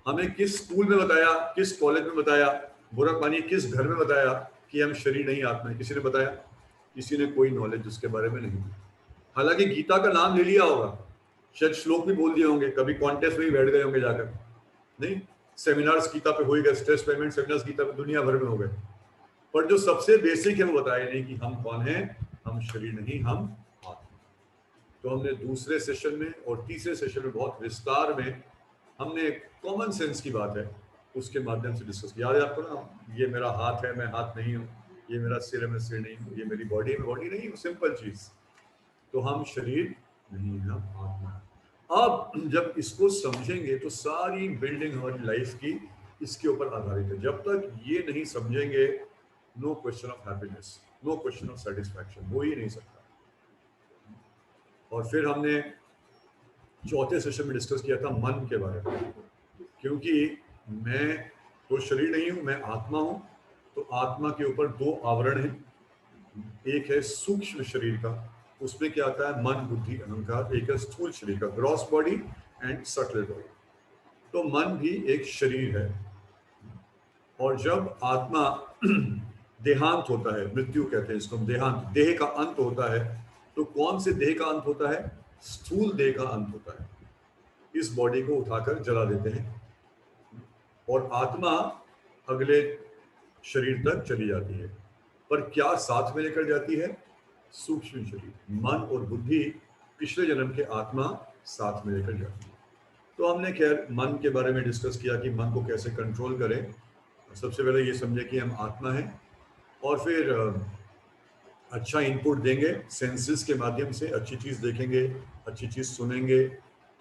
हमें किस स्कूल में बताया, किस कॉलेज में बताया, बुरा पानी किस घर में बताया कि हम शरीर नहीं आत्मा है? किसी ने बताया? किसी ने कोई नॉलेज उसके बारे में नहीं। हालांकि गीता का नाम ले लिया होगा, शायद श्लोक भी बोल दिए होंगे, कभी कॉन्टेस्ट में ही बैठ गए होंगे जाकर, नहीं सेमिनार्स गीता पे हो ही गए, स्ट्रेस पेमेंट सेमिनार्स गीता पे दुनिया भर में हो गए, पर जो सबसे बेसिक है वो बताया नहीं कि हम कौन हैं, हम शरीर नहीं, हम आत्मा। तो हमने दूसरे सेशन में और तीसरे सेशन में बहुत विस्तार में हमने कॉमन सेंस की बात है उसके माध्यम से डिस्कस किया। याद है आपको ना, ये मेरा हाथ है, मैं हाथ नहीं हूँ, ये मेरा सिर है, मैं सिर नहीं हूँ, ये मेरी बॉडी है, मैं बॉडी नहीं हूँ, सिंपल चीज। तो हम शरीर नहीं, हम आत्मा। अब जब इसको समझेंगे तो सारी बिल्डिंग हमारी लाइफ की इसके ऊपर आधारित है। जब तक ये नहीं समझेंगे, no question of happiness, no question of satisfaction, हो ही नहीं सकता। और फिर हमने चौथे सेशन में डिस्कस किया था मन के बारे में, क्योंकि मैं तो शरीर नहीं हूं, मैं आत्मा हूं। तो आत्मा के ऊपर दो आवरण हैं, एक है सूक्ष्म शरीर का, उसमें क्या आता है मन, बुद्धि, अहंकार। एक है स्थूल शरीर का, gross body and subtle body. तो मन भी एक शरीर है। और जब आत्मा देहांत होता है, मृत्यु कहते हैं इसको, देहांत, देह का अंत होता है, तो कौन से देह का अंत होता है? स्थूल देह का अंत होता है। इस बॉडी को उठाकर जला देते हैं और आत्मा अगले शरीर तक चली जाती है। पर क्या साथ में लेकर जाती है? सूक्ष्म शरीर, मन और बुद्धि पिछले जन्म के आत्मा साथ में लेकर जाती है। तो हमने खैर मन के बारे में डिस्कस किया कि मन को कैसे कंट्रोल करें। सबसे पहले ये समझे कि हम आत्मा हैं, और फिर अच्छा इनपुट देंगे सेंसेस के माध्यम से, अच्छी चीज देखेंगे, अच्छी चीज सुनेंगे,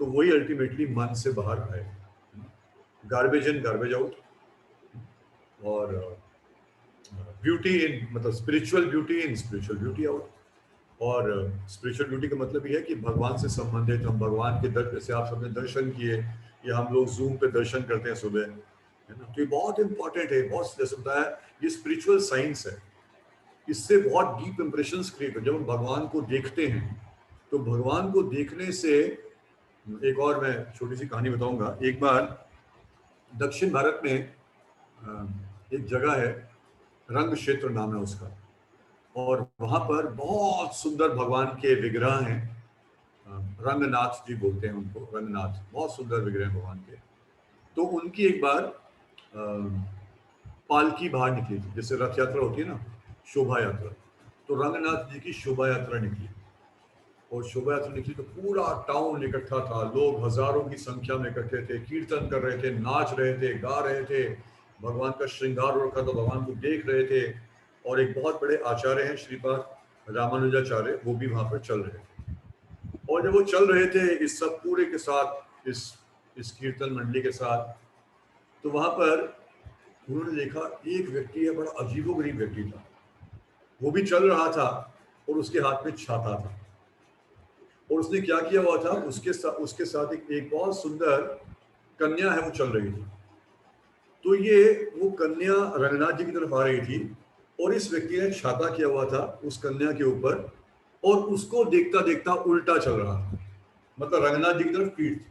तो वही अल्टीमेटली मन से बाहर आए। गार्बेज इन गार्बेज आउट, और ब्यूटी इन, मतलब spiritual beauty in spiritual beauty out. और स्पिरिचुअल ब्यूटी का मतलब ये है कि भगवान से संबंधित, हम भगवान के दर से, आप सबने दर्शन किए या हम लोग जूम पे दर्शन करते हैं सुबह, है ना, तो ये बहुत इंपॉर्टेंट है, बहुत जैसे बताया, ये स्पिरिचुअल साइंस है। इससे बहुत डीप इंप्रेशंस क्रिएट हो। जब हम भगवान को देखते हैं तो भगवान को देखने से, एक और मैं छोटी सी कहानी बताऊंगा। एक बार दक्षिण भारत में एक जगह है, रंग क्षेत्र नाम है उसका, और वहां पर बहुत सुंदर भगवान के विग्रह हैं। रंगनाथ जी बोलते हैं उनको, रंगनाथ, बहुत सुंदर विग्रह हैं भगवान के। तो उनकी एक बार पालकी बाहर निकली थी, जैसे रथ यात्रा होती है ना, शोभा यात्रा। तो रंगनाथ जी की शोभा यात्रा निकली, और शोभा यात्रा निकली तो पूरा टाउन इकट्ठा था, लोग हजारों की संख्या में इकट्ठे थे, कीर्तन कर रहे थे, नाच रहे थे, गा रहे थे, भगवान का श्रृंगार हो रखा था, भगवान को देख रहे थे। और एक बहुत बड़े आचार्य हैं श्रीपाद रामानुजाचार्य, वो भी वहां पर चल रहे थे। और जब वो चल रहे थे इस सब पूरे के साथ, इस कीर्तन मंडली के साथ, तो वहां पर उन्होंने देखा एक व्यक्ति है, बड़ा अजीबोगरीब व्यक्ति था। वो भी चल रहा था और उसके हाथ में छाता था, और उसने क्या किया हुआ था, उसके साथ एक बहुत सुंदर कन्या है, वो चल रही थी। तो ये वो कन्या रंगनाथ जी की तरफ आ रही थी, और इस व्यक्ति ने छाता किया हुआ था उस कन्या के ऊपर, और उसको देखता देखता उल्टा चल रहा था, मतलब रंगनाथ जी की तरफ पीठ थी।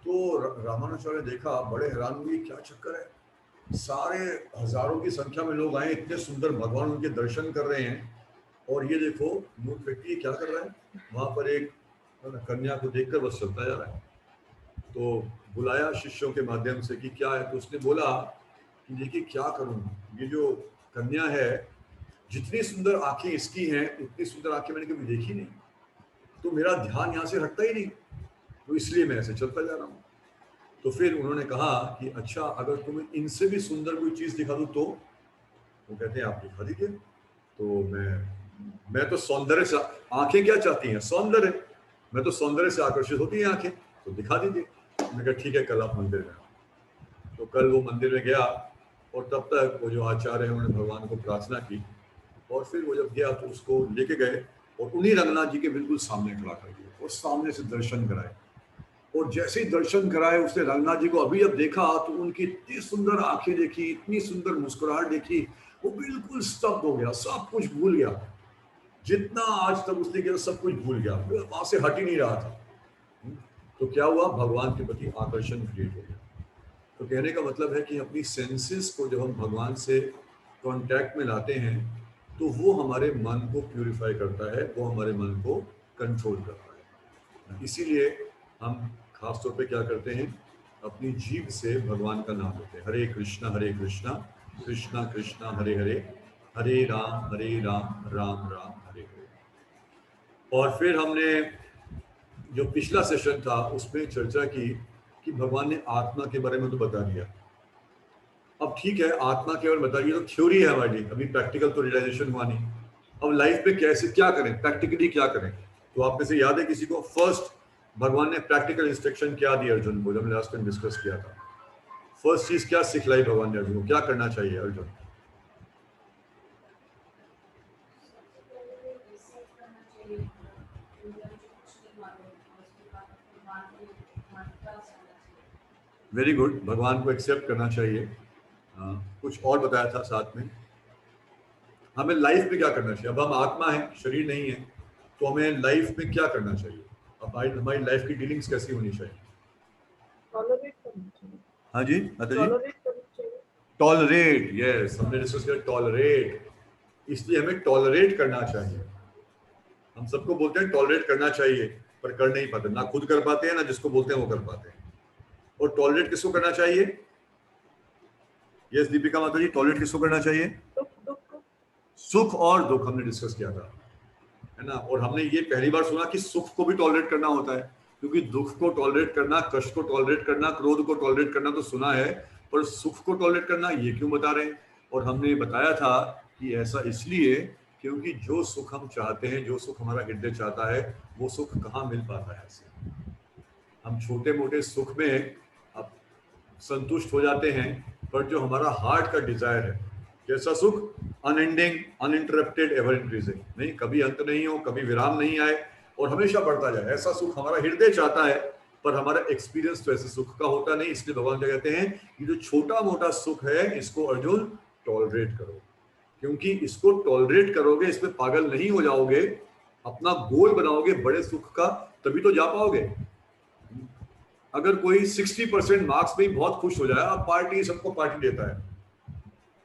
तो रामानुजाचार्य ने देखा, बड़े हैरान हुए, क्या चक्कर है, सारे हजारों की संख्या में लोग आए, इतने सुंदर भगवान उनके दर्शन कर रहे हैं, और ये देखो मूर्ख व्यक्ति क्या कर रहा है, वहां पर एक कन्या को देखकर बस चलता जा रहा है। तो बुलाया शिष्यों के माध्यम से कि क्या है, तो उसने बोला कि देखिए क्या करूं, ये जो कन्या है, जितनी सुंदर आंखें इसकी हैं उतनी सुंदर आंखें मैंने कभी देखी नहीं, तो मेरा ध्यान यहाँ से हटता ही नहीं, तो इसलिए मैं ऐसे चलता जा रहा हूँ। तो फिर उन्होंने कहा कि अच्छा, अगर तुम्हें इनसे भी सुंदर कोई चीज दिखा दूं तो? वो कहते हैं आप दिखा दीजिए। तो मैं तो सौंदर्य से, आंखें क्या चाहती हैं? सौंदर्य। मैं तो सौंदर्य से आकर्षित होती हैं आंखें, तो दिखा दीजिए। मैंने कहा ठीक है, कल आप मंदिर में आओ। तो कल वो मंदिर में गया, और तब तक वो जो आचार्य है उन्होंने भगवान को प्रार्थना की, और फिर वो जब गया तो उसको लेके गए और उन्हीं रंगनाथ जी के बिल्कुल सामने खड़ा कर दिया, और सामने से दर्शन कराए। और जैसे ही दर्शन कराए, उसने रंगनाथ जी को अभी जब देखा तो उनकी इतनी सुंदर आंखें देखी, इतनी सुंदर मुस्कुराहट देखी, वो बिल्कुल स्तब्ध हो गया, सब कुछ भूल गया, जितना आज तक उसने किया सब कुछ भूल गया, वहां से हट ही नहीं रहा था। तो क्या हुआ, भगवान के प्रति आकर्षण क्रिएट हो गया। तो कहने का मतलब है कि अपनी सेंसेस को जब हम भगवान से कांटेक्ट में लाते हैं तो वो हमारे मन को प्यूरिफाई करता है, वो हमारे मन को कंट्रोल करता है। इसीलिए हम खास तौर पे क्या करते हैं, अपनी जीभ से भगवान का नाम लेते हैं, हरे कृष्णा कृष्णा कृष्णा हरे हरे, हरे राम राम राम हरे हरे। और फिर हमने जो पिछला सेशन था उसमें चर्चा की कि भगवान ने आत्मा के बारे में तो बता दिया। अब ठीक है, आत्मा के बारे में बता दिया तो थ्योरी है हमारे लिए, अभी प्रैक्टिकल तो रियलाइजेशन हुआ नहीं। अब लाइफ में कैसे क्या करें, प्रैक्टिकली क्या करें? तो आप में से याद है किसी को, फर्स्ट भगवान ने प्रैक्टिकल इंस्ट्रक्शन क्या दिया अर्जुन को, जब हमने लास्ट टाइम डिस्कस किया था? फर्स्ट चीज क्या सिखलाई भगवान ने अर्जुन को, क्या करना चाहिए अर्जुन? वेरी गुड, भगवान को एक्सेप्ट करना चाहिए। कुछ और बताया था साथ में, हमें लाइफ में क्या करना चाहिए? अब हम आत्मा है, शरीर नहीं है, तो हमें लाइफ में क्या करना चाहिए? अब हमारी लाइफ की डीलिंग्स कैसी होनी चाहिए? टॉलरेट करना चाहिए। हाँ जी माता जी, टॉलरेट करना चाहिए। टॉलरेट, यस, हमने डिस्कस किया टॉलरेट। इसलिए हमें टॉलरेट करना चाहिए। हम सबको बोलते हैं टॉलरेट करना चाहिए, पर कर नहीं पाते, ना खुद कर पाते हैं ना जिसको बोलते हैं वो कर पाते हैं। और टॉलरेट किसको करना चाहिए? यस दीपिका माता जी, टॉलरेट किसको करना चाहिए? सुख और दुख हमने डिस्कस किया था, है ना। और हमने ये पहली बार सुना कि सुख को भी टॉलरेट करना होता है, क्योंकि दुख को टॉलरेट करना, कष्ट को टॉलरेट करना, क्रोध को टॉलरेट करना तो सुना है, पर सुख को टॉलरेट करना ये क्यों बता रहे हैं? और हमने बताया था कि ऐसा इसलिए क्योंकि जो सुख हम चाहते हैं, जो सुख हमारा हृदय चाहता है, वो सुख कहाँ मिल पाता है ऐसे? हम छोटे मोटे सुख में अब संतुष्ट हो जाते हैं, पर जो हमारा हार्ट का डिजायर है, कैसा सुख? अनएंडिंग, अनइंटरप्टेड, एवर इंक्रीजिंग, नहीं कभी अंत नहीं हो, कभी विराम नहीं आए और हमेशा बढ़ता जाए, ऐसा सुख हमारा हृदय चाहता है, पर हमारा एक्सपीरियंस तो ऐसे सुख का होता नहीं। इसलिए भगवान क्या कहते हैं कि जो छोटा मोटा सुख है इसको अर्जुन टॉलरेट करो, क्योंकि इसको टॉलरेट करोगे, इसमें पागल नहीं हो जाओगे, अपना गोल बनाओगे बड़े सुख का, तभी तो जा पाओगे। अगर कोई 60% मार्क्स में ही बहुत खुश हो जाए, अब पार्टी, सबको पार्टी देता है,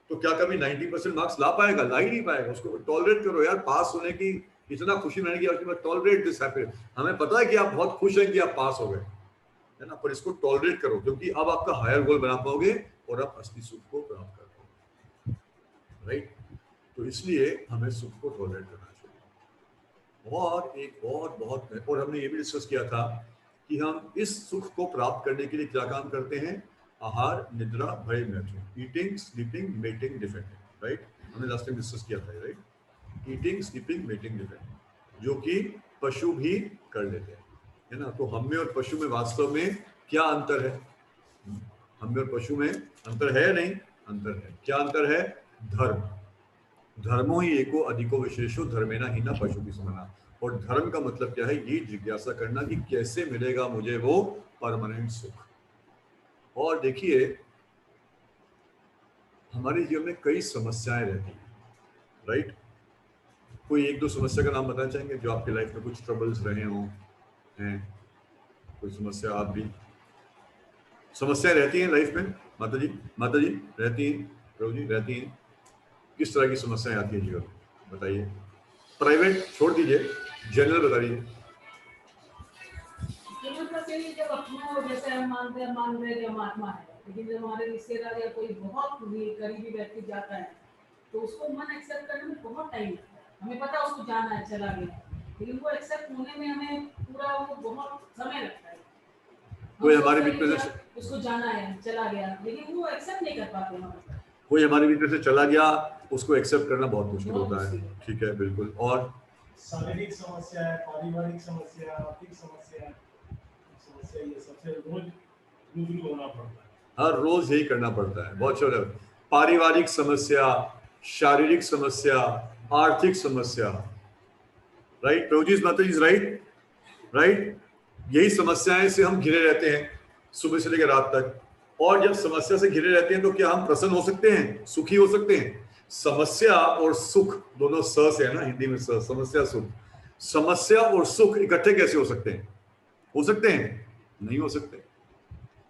तो क्या कभी 90% मार्क्स ला पाएगा? ला ही नहीं पाएगा। उसको टॉलरेट करो यार, पास होने की इतना खुशी मिलने की, उसके बाद टॉलरेट दिस हैप्पीनेस। हमें पता है कि आप बहुत खुश हैं कि आप पास हो गए, है ना, पर इसको टॉलरेट करो, क्योंकि अब आपका हायर गोल बना पाओगे और आप असली सुख को प्राप्त कर पाओगे, राइट। तो इसलिए हमें सुख को टॉलरेट करना चाहिए। और एक और बहुत, और हमने ये भी डिस्कस किया था कि हम इस सुख को प्राप्त करने के लिए क्या काम करते हैं? आहार, निद्रा, भय, मैथुन, eating, sleeping, mating, defending, right. हमने लास्ट टाइम डिस्कस किया था, right. Eating, sleeping, mating, defending, जो कि पशु भी कर लेते हैं, है ना। तो हम में और पशु में वास्तव में क्या अंतर है? हम में और पशु में अंतर है? नहीं, अंतर है। क्या अंतर है? धर्म। धर्मो ही एको अधिको विशेषो धर्मेना ही ना पशु की समना। और धर्म का मतलब क्या है? ये जिज्ञासा करना कि कैसे मिलेगा मुझे वो परमानेंट सुख। और देखिए, हमारे जीवन में कई समस्याएं रहती हैं, राइट। कोई एक दो समस्या का नाम बताना चाहेंगे जो आपकी लाइफ में कुछ ट्रबल्स रहे हों? हैं कोई समस्या? आप भी, समस्याएं रहती हैं लाइफ में माता जी? माता जी रहती हैं, प्रभु जी रहती हैं। किस तरह की समस्याएं आती हैं जीवन में, बताइए। प्राइवेट छोड़ दीजिए, जनरल बताइए। जब अपना जैसे हम मान रहे हैं हम आत्मा है, लेकिन जब हमारे रिश्तेदार या कोई बहुत करीबी व्यक्ति जाता है तो उसको मन एक्सेप्ट करने में बहुत टाइम लगता है। हमें पता है उसको जाना है, चला गया, लेकिन वो एक्सेप्ट होने में हमें पूरा वो बहुत समय लगता है। कोई हमारे मित्र से उसको जाना है, चला गया, लेकिन वो एक्सेप्ट नहीं कर पाते हैं। कोई हमारे मित्र से चला गया, उसको एक्सेप्ट करना बहुत मुश्किल होता है, ठीक है, बिल्कुल। और शारीरिक समस्या है, पारिवारिक समस्या, आर्थिक समस्या, ये सबसे रोज रूबरू होना पड़ता है। हर रोज यही करना पड़ता है, बहुत छोटा। पारिवारिक समस्या, शारीरिक समस्या, आर्थिक समस्या, राइट प्रोजीज माताजी, राइट राइट। यही समस्याएं से हम घिरे रहते हैं सुबह से लेकर रात तक। और जब समस्या से घिरे रहते हैं तो क्या हम प्रसन्न हो सकते हैं, सुखी हो सकते हैं? समस्या और सुख दोनों स से है ना, हिंदी में स, समस्या सुख। समस्या और सुख इकट्ठे कैसे हो सकते हैं? हो सकते हैं? नहीं हो सकते।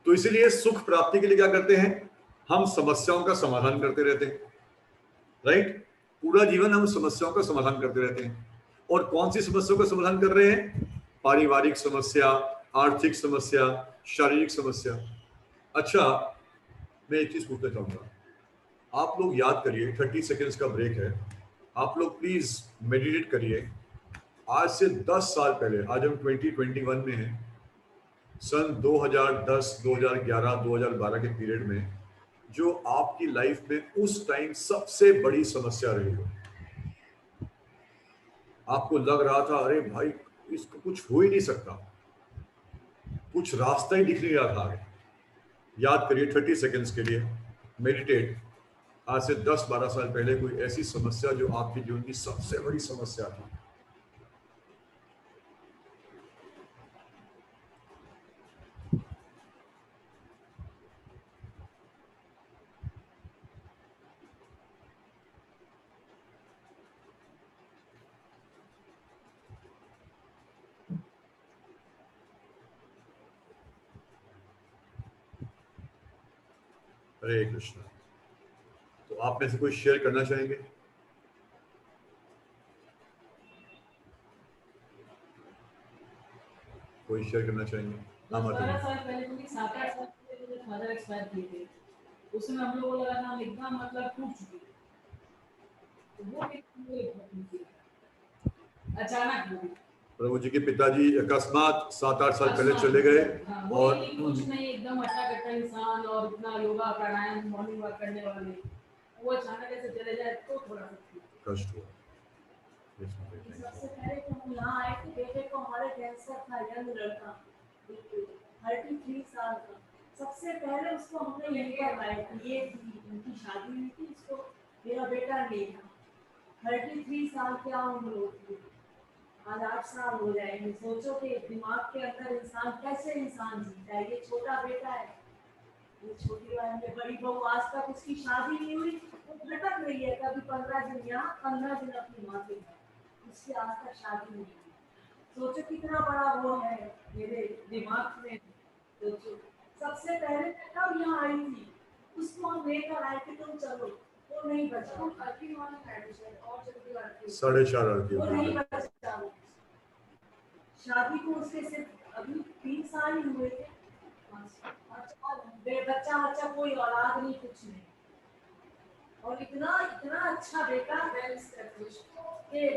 तो इसीलिए सुख प्राप्ति के लिए क्या करते हैं, हम समस्याओं का समाधान करते रहते हैं, राइट। पूरा जीवन हम समस्याओं का समाधान करते रहते हैं। और कौन सी समस्याओं का समाधान कर रहे हैं, पारिवारिक समस्या, आर्थिक समस्या, शारीरिक समस्या। अच्छा, मैं एक चीज पूछना चाहूंगा, आप लोग याद करिए, 30 सेकेंड्स का ब्रेक है, आप लोग प्लीज मेडिटेट करिए। आज से 10 साल पहले, आज हम 2021 में हैं, सन 2010, 2011, 2012 के पीरियड में जो आपकी लाइफ में उस टाइम सबसे बड़ी समस्या रही हो, आपको लग रहा था अरे भाई इसको कुछ हो ही नहीं सकता, कुछ रास्ता ही दिख नहीं रहा था। याद करिए 30 सेकेंड्स के लिए मेडिटेट। आज से 10-12 साल पहले कोई ऐसी समस्या जो आपके जीवन की सबसे बड़ी समस्या थी। हरे कृष्णा। तो आप में से कोई शेयर करना चाहेंगे? कोई शेयर करना चाहेंगे? हाँ, 12 साल पहले, क्योंकि 7-8 साल पहले मेरे फादर एक्सपायर किए थे, उसमें हम लोगों को लगा था हम एकदम मतलब टूट चुके थे। तो वो एक अचानक हुई। प्रभु जी के पिताजी अकस्मात 7-8 साल पहले चले गए। हाँ, और कुछ नहीं, एकदम अट्टा-कट्टा इंसान और इतना योगा प्राणायाम मॉर्निंग वॉक करने वाले, वो अचानक ऐसे चले जाए तो थोड़ा सा कष्ट हुआ। सबसे पहले तो हम यहाँ आए थे, बेटे को हमारे कैंसर था, यंग लड़का 33 साल का। सबसे पहले उसको हमने यहीं पर लाए थे, ये उनकी शादी हुई थी, उसको मेरा बेटा नहीं था। 33 साल क्या उम्र होती, आज 8 साल हो जाएंगे। सोचो कि दिमाग के अंदर इंसान कैसे इंसान जीता है। ये छोटा बेटा है, ये छोटी बहन है, बड़ी बहू आज तक उसकी शादी नहीं हुई, वो भटक रही है, कभी 15 दिन यहाँ 15 दिन अपनी माँ के घर, उसकी आज तक शादी नहीं हुई। सोचो कितना बड़ा वो है मेरे दिमाग में। सोचो सबसे पहले कब यहाँ आई थी, उसको हम लेकर आए थे, तुम चलो, वो नहीं बचा। और जल्दी 4:30 आरती वो नहीं बचा। शादी को उसके सिर्फ अभी 3 साल ही हुए थे। बच्चा कोई औलाद नहीं, कुछ नहीं। और इतना इतना अच्छा बेटा कि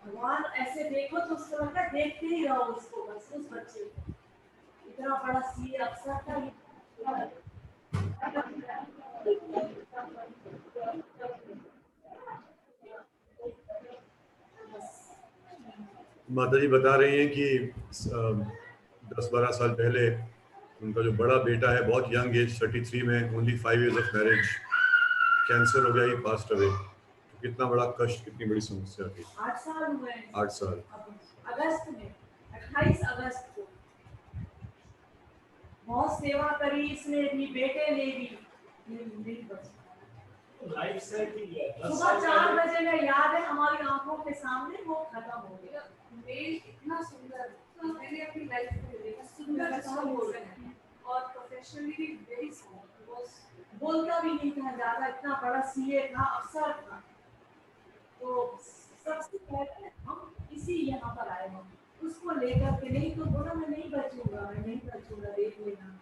भगवान ऐसे देखो तो उसको लगता है देखते ही रहो उसको, बस उस बच्चे को। इतना बड़ा सीए अफसर था। माता जी बता रही हैं कि 10-12 साल पहले उनका जो बड़ा बेटा है, बहुत यंग एज 33 में, only 5 years of marriage, cancer हो गया, ही पास्ट अवे। कितना बड़ा कष्ट, कितनी बड़ी समस्या थी। 8 साल हुए हैं। 8 साल। अगस्त में 28 अगस्त को बहुत सेवा करी इसने भी, बेटे ने भी, नहीं बचा। लाइफ सेटिंग है। सुबह 4 बजे में याद है हमारी आंखों के सामने वो खत्म हो गया। मेल इतना सुंदर मैंने अपनी लाइफ में देखा, सुंदर सब बोल रहे हैं और प्रोफेशनली भी वेरी स्मॉल, बोलता भी नहीं था ज्यादा, इतना बड़ा सीए था, अफसर था। तो सबसे पहले हम इसी यहाँ पर आए हैं, उसको लेकर के। नहीं तो बोला मैं नहीं बचूंगा, मैं नहीं बचूंगा, देख लेना।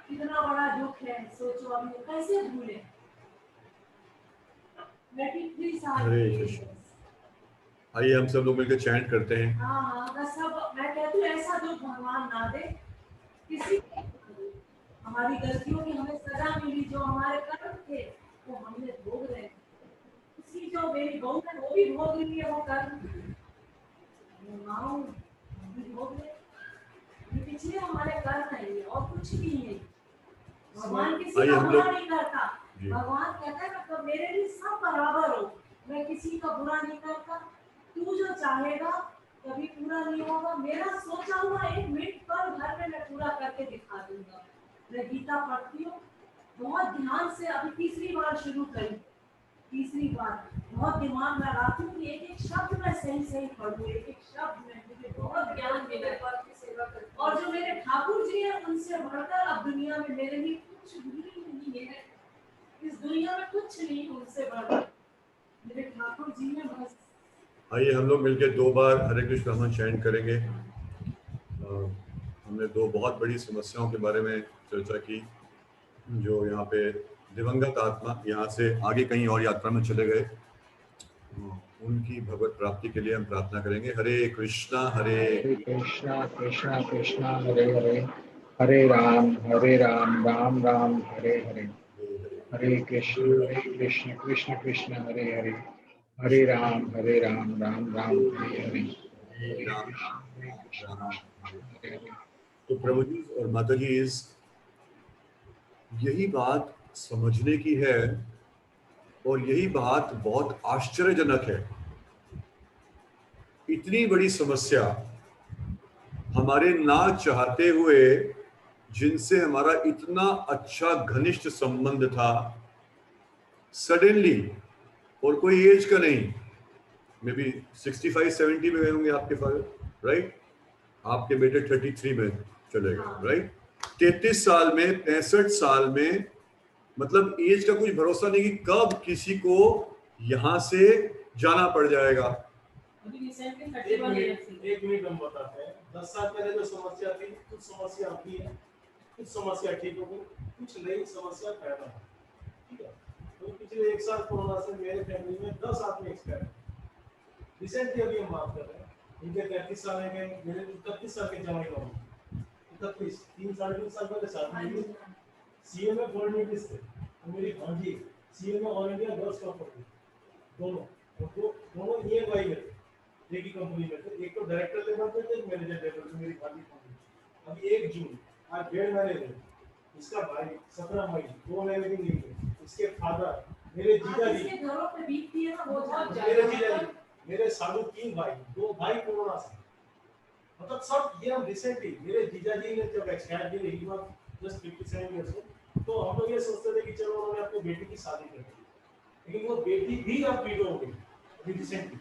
कितना बड़ा दुख है, सोचो अब ये कैसे भूले। 33 साल हरे की कृष्ण। आइए हम सब लोग मिलकर चैंट करते हैं। हाँ, मैं कहती हूँ ऐसा दुख भगवान ना दे किसी को। हमारी गलतियों की हमें सजा मिली, जो हमारे कर्म थे वो हमने भोग रहे हैं। उसकी जो मेरी बहू है वो भी भोग रही है वो कर्म, भी भोग रहे। ये पिछले हमारे कर्म है, ये और कुछ भी नहीं। भगवान किसी का बुरा नहीं करता। भगवान कहता है मतलब मेरे लिए सब बराबर हो, मैं किसी का बुरा नहीं करता। तू जो चाहेगा कभी पूरा नहीं होगा, मेरा सोचा हुआ 1 मिनट पर घर में मैं पूरा करके दिखा दूंगा। मैं गीता पढ़ती हूँ बहुत ध्यान से, अभी 3री बार शुरू करी, 3री बार बहुत दिमाग में लगाती हूँ कि एक एक शब्द मैं सही सही पढ़ूँ, एक एक शब्द में मुझे बहुत ज्ञान मिले। की सेवा करती और जो मेरे ठाकुर जी हैं उनसे बढ़कर अब दुनिया में मेरे लिए कुछ भी नहीं है। इस दुनिया में कुछ नहीं उनसे बढ़कर मेरे ठाकुर जी हैं बस। आइए हम लोग मिलकर 2 बार हरे कृष्ण नाम चैंट करेंगे। हमने 2 बहुत बड़ी समस्याओं के बारे में चर्चा की। जो यहाँ पे दिवंगत आत्मा यहाँ से आगे कहीं और यात्रा में चले गए, उनकी भगवत प्राप्ति के लिए हम प्रार्थना करेंगे। हरे कृष्णा कृष्णा कृष्णा कृष्णा हरे हरे, हरे राम राम राम हरे हरे, हरे कृष्ण कृष्ण कृष्ण हरे हरे, हरे राम राम राम हरे हरे, हरे कृष्ण हरे हरे। तो प्रभु जी और माता जी, यही बात समझने की है और यही बात बहुत आश्चर्यजनक है। इतनी बड़ी समस्या हमारे ना चाहते हुए, जिनसे हमारा इतना अच्छा घनिष्ठ संबंध था, सडनली, और कोई एज का नहीं, मे बी 65-70 में गए होंगे आपके फादर, राइट? आपके बेटे 33 में चले गए, राइट? 33 साल में, 65 साल में, मतलब एज का कुछ भरोसा नहीं कि कब किसी को यहाँ से जाना पड़ जाएगा। एक मिनट हम बताते हैं। 10 साल पहले जो समस्या थी, कुछ समस्या आती है, कुछ समस्या ठीक हो गई, कुछ नई समस्या पैदा हो, ठीक है? तो पिछले 1 साल कोरोना से मेरे फैमिली में 10 आदमी एक्सपायर हुए। रिसेंटली अभी हम बात कर रहे हैं, इनके 33 साल है, मेरे 31 साल के जवाई लोग, 31 3-3.5 साल पहले शादी हुई। सीएम में गोल्ड मेडलिस्ट थे, तो मेरी भांजी सीएम में ऑल इंडिया गर्ल्स टॉपर थी, दोनों ये भाई में थे, एक ही कंपनी में थे। एक तो डायरेक्टर लेवल पे थे, एक मैनेजर लेवल पे। मेरी भाभी अभी 1 जून आज 1.5 महीने हुए। इसका भाई 17 मई 2 महीने भी नहीं हुए। इसके फादर मेरे जीजा जी, घरों पे बीतती है ना वो मेरे जीजा जी, मेरे सालू 3 भाई, 2 भाई कोरोना से, मतलब सब ये हम रिसेंटली। मेरे जीजा जी ने जब एक्सपायर किए, he was just 57 years old, तो हम लोग ये सोचते थे कि चलो उन्होंने अपनी बेटी की शादी कर दी, लेकिन वो बेटी भी अब विडो हो गई अभी रिसेंटली।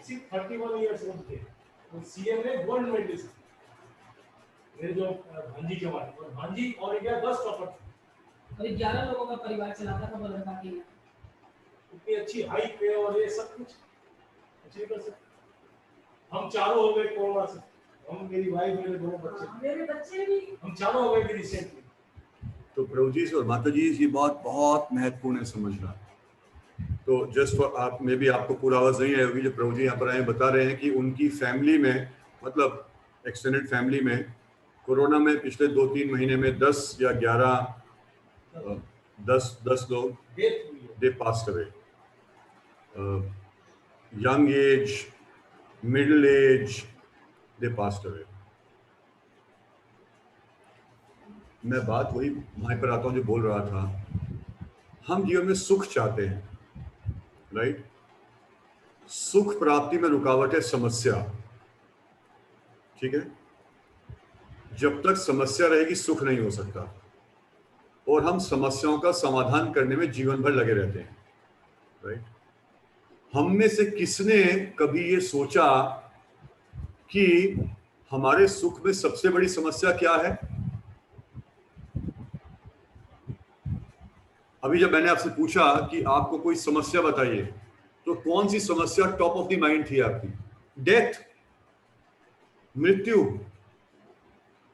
सिर्फ 31 इयर्स ओल्ड थे, तो सीएम ने गोल्ड मेडलिस्ट मेरे जो भांजी के वाले, और भांजी और इंडिया 10 टॉपर थे, और 11 लोगों का परिवार चलाता था बलरका के। इतनी अच्छी हाइट पे और ये सब कुछ अच्छे कर सकते। हम चारों हो गए कोरोना से, हम, मेरी वाइफ, मेरे 2 बच्चे, मेरे बच्चे भी, हम चारों हो गए रिसेंटली। तो प्रभु जी और माता जी, ये बात बहुत महत्वपूर्ण है समझना। तो जस्ट फॉर आप, मे बी आपको पूरा आवाज नहीं आई होगी, जो प्रभु जी यहाँ पर आए बता रहे हैं कि उनकी फैमिली में, मतलब एक्सटेंडेड फैमिली में, कोरोना में पिछले 2-3 महीने में 10 या 11 10 लोग they passed away. Young age, middle age, they passed away. मैं बात वही वहीं पर आता हूँ जो बोल रहा था। हम जीवन में सुख चाहते हैं, राइट? सुख प्राप्ति में रुकावट है समस्या, ठीक है? जब तक समस्या रहेगी सुख नहीं हो सकता, और हम समस्याओं का समाधान करने में जीवन भर लगे रहते हैं, राइट? हम में से किसने कभी ये सोचा कि हमारे सुख में सबसे बड़ी समस्या क्या है? अभी जब मैंने आपसे पूछा कि आपको कोई समस्या बताइए, तो कौन सी समस्या टॉप ऑफ द माइंड थी आपकी? डेथ, मृत्यु।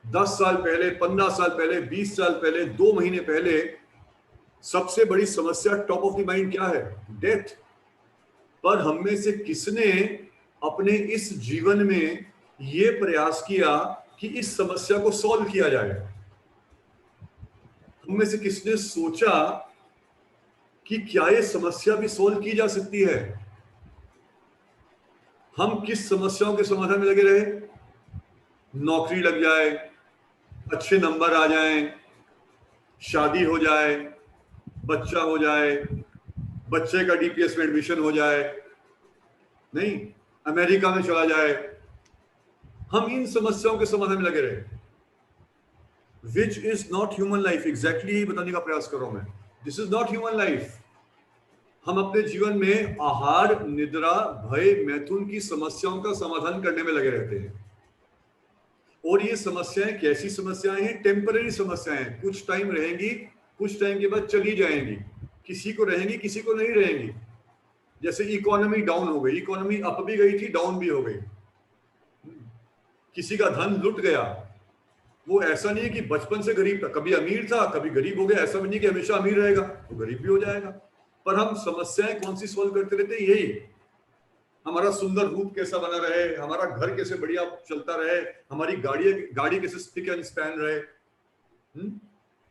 10 साल पहले, 15 साल पहले, 20 साल पहले, 2 महीने पहले सबसे बड़ी समस्या टॉप ऑफ द माइंड क्या है? डेथ। पर हम में से किसने अपने इस जीवन में ये प्रयास किया कि इस समस्या को सॉल्व किया जाए? हम में से किसने सोचा कि क्या ये समस्या भी सॉल्व की जा सकती है? हम किस समस्याओं के समाधान में लगे रहे? नौकरी लग जाए, अच्छे नंबर आ जाएं, शादी हो जाए, बच्चा हो जाए, बच्चे का डीपीएस में एडमिशन हो जाए, नहीं, अमेरिका में चला जाए। हम इन समस्याओं के समाधान में लगे रहे, which is not human life. Exactly यही बताने का प्रयास कर रहा हूं मैं। This is not human life. हम अपने जीवन में आहार, निद्रा, भय, मैथुन की समस्याओं का समाधान करने में लगे रहते हैं। और ये समस्याएं कैसी समस्याएं हैं? टेम्पररी समस्याएं, कुछ टाइम रहेंगी, कुछ टाइम के बाद चली जाएंगी, किसी को रहेंगी किसी को नहीं रहेंगी। जैसे इकोनॉमी डाउन हो गई, इकोनॉमी अप भी गई थी, डाउन भी हो गई। किसी का धन लुट गया, वो ऐसा नहीं है कि बचपन से गरीब था, कभी अमीर था कभी गरीब हो गया, ऐसा भी नहीं कि हमेशा अमीर रहेगा, तो गरीब भी हो जाएगा। पर हम समस्याएं कौन सी सॉल्व करते रहते हैं? यही, हमारा सुंदर रूप कैसा बना रहे, हमारा घर कैसे बढ़िया चलता रहे, हमारी गाड़ी कैसे स्पिक एंड स्पैन रहे।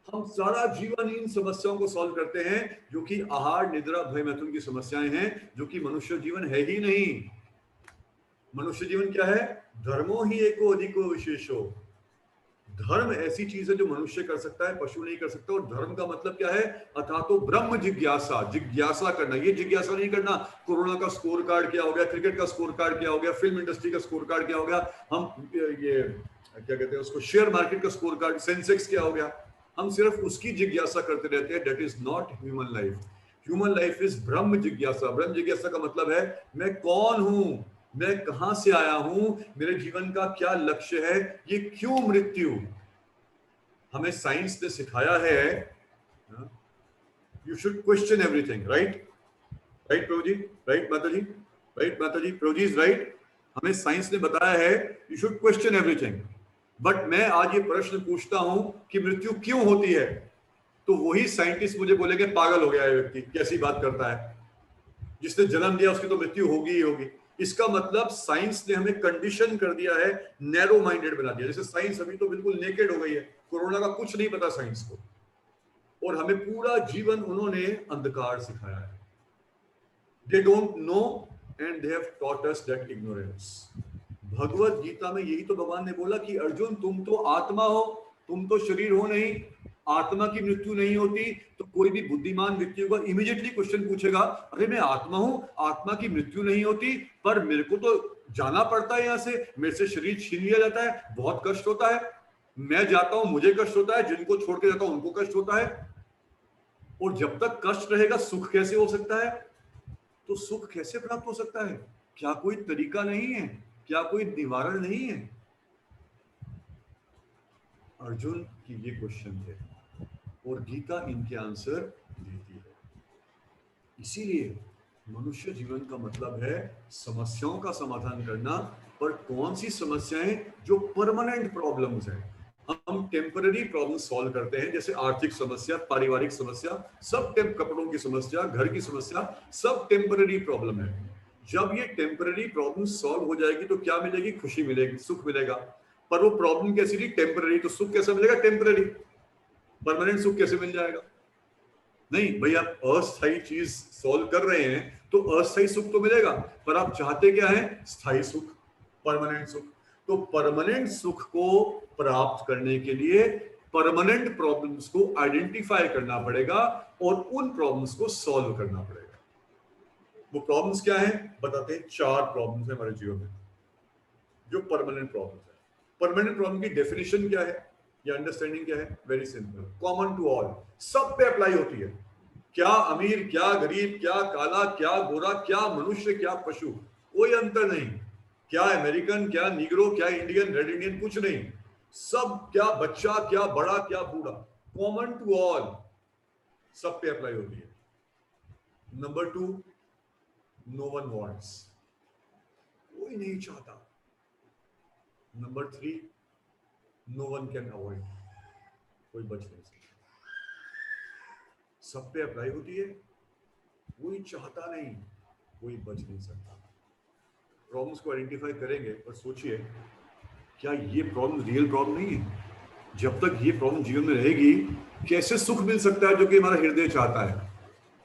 हम सारा जीवन इन समस्याओं को सॉल्व करते हैं, जो कि आहार निद्रा भय मैथुन की समस्याएं हैं, जो कि मनुष्य जीवन है ही नहीं। मनुष्य जीवन क्या है? धर्मो ही एको अधिको विशेषो। धर्म ऐसी चीज है जो मनुष्य कर सकता है, पशु नहीं कर सकता। और धर्म का मतलब क्या है? अथा तो ब्रह्म जिज्ञासा, जिज्ञासा करना। ये जिज्ञासा नहीं करना कोरोना का स्कोर कार्ड क्या हो गया, क्रिकेट का स्कोर कार्ड क्या हो गया, फिल्म इंडस्ट्री का स्कोर कार्ड क्या हो गया, हम ये क्या कहते हैं उसको, शेयर मार्केट का स्कोर कार्ड, सेंसेक्स क्या हो गया। हम सिर्फ उसकी जिज्ञासा करते रहते हैं। That is not human life. Human life is ब्रह्म जिज्ञासा। ब्रह्म जिज्ञासा का मतलब है मैं कौन हूं, मैं कहां से आया हूं, मेरे जीवन का क्या लक्ष्य है, ये क्यों मृत्यु। हमें साइंस ने सिखाया है you should question everything, right? Right प्रभु जी, राइट माता जी, राइट माता जी, प्रभु जी इज राइट। हमें साइंस ने बताया है you should question everything. But मैं आज ये प्रश्न पूछता हूं कि मृत्यु क्यों होती है, तो वही साइंटिस्ट मुझे बोलेंगे पागल हो गया है व्यक्ति, कैसी बात करता है, जिसने जन्म लिया उसकी तो मृत्यु होगी ही होगी। इसका मतलब साइंस ने हमें कंडीशन कर दिया है, नैरो माइंडेड बना दिया। जैसे साइंस अभी तो बिल्कुल नेकेड हो गई है, कोरोना का कुछ नहीं पता साइंस को, और हमें पूरा जीवन उन्होंने अंधकार सिखाया है। They don't know and they have taught us that ignorance. Bhagavad Gita में यही तो भगवान ने बोला कि अर्जुन तुम तो आत्मा हो, तुम तो शरीर हो नहीं, आत्मा की मृत्यु नहीं होती। तो कोई भी बुद्धिमान व्यक्ति होगा इमीडिएटली क्वेश्चन पूछेगा, अरे मैं आत्मा हूं, आत्मा की मृत्यु नहीं होती, पर मेरे को तो जाना पड़ता है, यहाँ से मेरे से शरीर छीन लिया जाता है, बहुत कष्ट होता है, मैं जाता हूं मुझे कष्ट होता है, जिनको छोड़ के जाता हूं उनको कष्ट होता है। और जब तक कष्ट रहेगा सुख कैसे हो सकता है? तो सुख कैसे प्राप्त हो सकता है? क्या कोई तरीका नहीं है? क्या कोई निवारण नहीं है? अर्जुन की ये क्वेश्चन थे और गीता इनके आंसर देती है। इसीलिए मनुष्य जीवन का मतलब है समस्याओं का समाधान करना, पर कौन सी समस्याएं जो परमानेंट प्रॉब्लम्स हैं। हम टेम्पररी प्रॉब्लम सॉल्व करते हैं, जैसे आर्थिक समस्या, पारिवारिक समस्या, सब कपड़ों की समस्या, घर की समस्या, सब टेम्पररी प्रॉब्लम है। जब ये टेम्पररी प्रॉब्लम सॉल्व हो जाएगी तो क्या मिलेगी? खुशी मिलेगी, सुख मिलेगा। पर वो प्रॉब्लम कैसी थी? टेम्पररी। तो सुख कैसा मिलेगा? टेम्पररी। परमानेंट सुख कैसे मिल जाएगा? नहीं भाई, आप अस्थायी चीज सॉल्व कर रहे हैं तो अस्थायी सुख तो मिलेगा, पर आप चाहते क्या है? स्थायी सुख, परमानेंट सुख। तो परमानेंट सुख को प्राप्त करने के लिए परमानेंट प्रॉब्लम्स को आइडेंटिफाई करना पड़ेगा और उन प्रॉब्लम्स को सॉल्व करना पड़ेगा। वो प्रॉब्लम्स क्या है बताते हैं। 4 प्रॉब्लम्स है हमारे जीवन में जो परमानेंट प्रॉब्लम्स है। परमानेंट प्रॉब्लम की डेफिनेशन क्या है या अंडरस्टैंडिंग क्या है? Very simple, common to all, सब पे अप्लाई होती है। क्या अमीर, क्या गरीब, क्या काला, क्या गोरा, क्या मनुष्य, क्या पशु, कोई अंतर नहीं। क्या अमेरिकन, क्या निग्रो, क्या इंडियन, रेड इंडियन, कुछ नहीं। सब, क्या बच्चा, क्या बड़ा, क्या बूढ़ा, कॉमन टू ऑल, सब पे अप्लाई होती है। नंबर 2, नो वन वांट्स, कोई नहीं चाहता। Number 3, no one can avoid, कोई बच नहीं सकता। सब पे अप्लाई होती है, कोई चाहता नहीं, कोई बच नहीं सकता। प्रॉब्लम्स को आइडेंटिफाई करेंगे, पर सोचिए क्या ये प्रॉब्लम रियल प्रॉब्लम नहीं है? जब तक ये प्रॉब्लम जीवन में रहेगी कैसे सुख मिल सकता है जो कि हमारा हृदय चाहता है?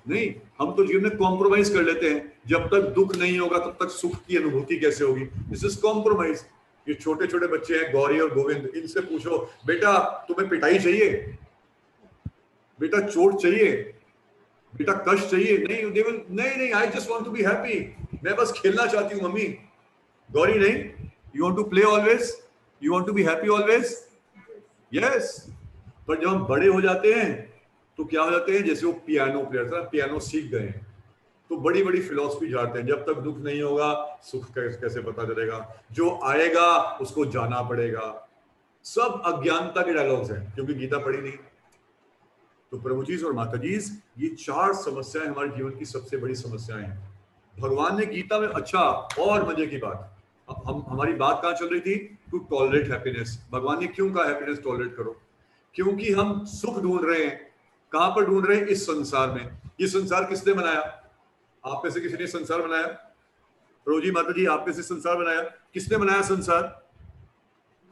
नहीं, हम तो जीवन में कॉम्प्रोमाइज कर लेते हैं। जब तक दुख नहीं होगा तब तक सुख की अनुभूति कैसे होगी? This is compromise. ये छोटे छोटे बच्चे हैं गौरी और गोविंद, इनसे पूछो बेटा तुम्हें पिटाई चाहिए, बेटा चोट चाहिए, बेटा कष्ट चाहिए? नहीं, दे विल नहीं, I just want to be happy, मैं बस खेलना चाहती हूँ मम्मी। गौरी नहीं, you want to play always, you want to be happy always, yes. पर जब हम बड़े हो जाते हैं तो क्या हो जाते हैं? जैसे वो पियानो प्लेयर था, पियानो सीख गए हैं तो बड़ी बड़ी फिलॉसफी झाड़ते हैं। जब तक दुख नहीं होगा सुख कैसे पता चलेगा? जो आएगा उसको जाना पड़ेगा, सब अज्ञानता के डायलॉग्स हैं, क्योंकि गीता पढ़ी नहीं। तो प्रभु जी और माता जी, ये 4 समस्याएं हमारे जीवन की सबसे बड़ी समस्याएं हैं। भगवान ने गीता में, अच्छा और मजे की बात, हम हमारी बात कहाँ चल रही थी, टू टॉलरेट हैप्पीनेस। भगवान ने क्यों कहा हैप्पीनेस टॉलरेट करो? क्योंकि हम सुख ढूंढ रहे हैं। कहां पर ढूंढ रहे हैं? इस संसार में। ये संसार किसने बनाया? आप में से किसी ने संसार बनाया? प्रभु जी माता जी, आप में से संसार बनाया? किसने बनाया संसार?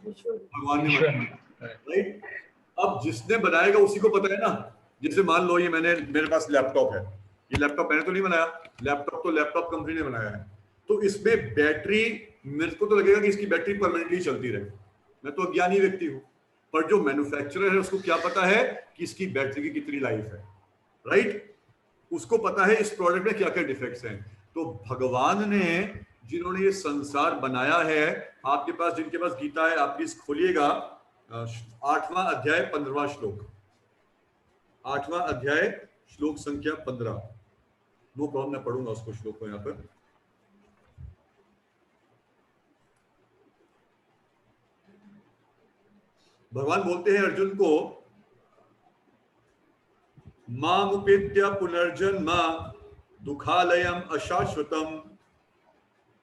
भगवान ने बनाया, राइट? अब जिसने बनाएगा उसी को पता है ना। जैसे मान लो ये मेरे पास लैपटॉप है, ये लैपटॉप मैंने तो नहीं बनाया, लैपटॉप तो लैपटॉप कंपनी ने बनाया है। तो इसमें बैटरी, मेरे को तो लगेगा कि इसकी बैटरी परमानेंटली चलती रहे, मैं तो अज्ञानी व्यक्ति हूं। पर जो मैन्युफैक्चरर है उसको क्या पता है कि इसकी बैटरी की कितनी लाइफ है, राइट? उसको पता है इस प्रोडक्ट में क्या क्या डिफेक्ट्स हैं। तो भगवान ने, जिन्होंने ये संसार बनाया है, आपके पास, जिनके पास गीता है, आप प्लीज खोलिएगा 8वां अध्याय 15वां श्लोक। 8वां अध्याय श्लोक संख्या 15। नो प्रॉब्लम, मैं पढ़ूंगा उसको, श्लोक को यहाँ पर। भगवान बोलते हैं अर्जुन को, मामुपेत्य पुनर्जन्म दुखालयम अशाश्वतम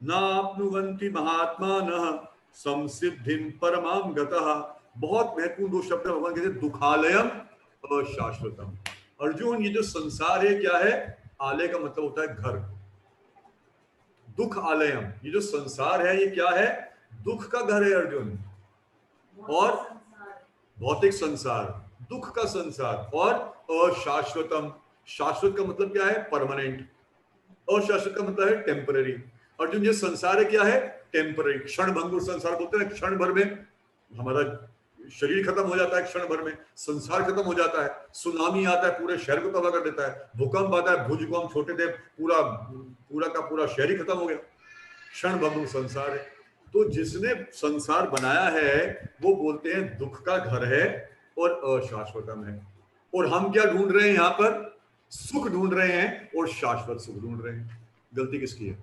नाप्नुवन्ति महात्मानः संसिद्धिं परमां गतः। बहुत महत्वपूर्ण 2 शब्द भगवान कहते हैं, दुखालयम अशाश्वतम। अर्जुन, ये जो संसार है क्या है? आलय का मतलब होता है घर। दुख आलयम, ये जो संसार है ये क्या है? दुख का घर है अर्जुन। और भौतिक संसार, दुख का संसार। और अशाश्वतम, शाश्वत का मतलब क्या है? परमानेंट। अशाश्वत का मतलब है टेम्पररी। अर्जुन, ये संसार है क्या है? टेम्पररी, क्षण भंगुर संसार बोलते हैं। क्षण भर में हमारा शरीर खत्म हो जाता है, क्षण भर में संसार खत्म हो जाता है। सुनामी आता है, पूरे शहर को तबाह कर देता है। भूकंप आता है, भुज को हम छोटे थे, पूरा का पूरा शहर ही खत्म हो गया। क्षण भंगुर संसार है। तो जिसने संसार बनाया है वो बोलते हैं दुख का घर है और अशाश्वतम है। और हम क्या ढूंढ रहे हैं यहाँ पर? सुख ढूंढ रहे हैं और शाश्वत सुख ढूंढ रहे हैं। गलती किसकी है?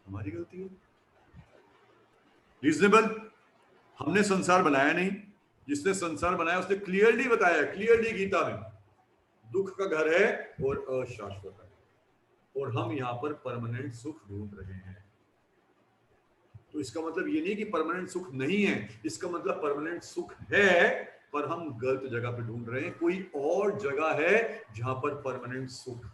हमारी गलती है। रीजनेबल, हमने संसार बनाया नहीं। जिसने संसार बनाया उसने क्लियरली बताया, क्लियरली गीता में, दुख का घर है और अशाश्वत है। और हम यहाँ पर परमानेंट सुख ढूंढ रहे हैं। तो इसका मतलब ये नहीं कि परमानेंट सुख नहीं है, इसका मतलब परमानेंट सुख है, पर हम गलत जगह पे ढूंढ रहे हैं। कोई और जगह है जहां पर परमानेंट सुख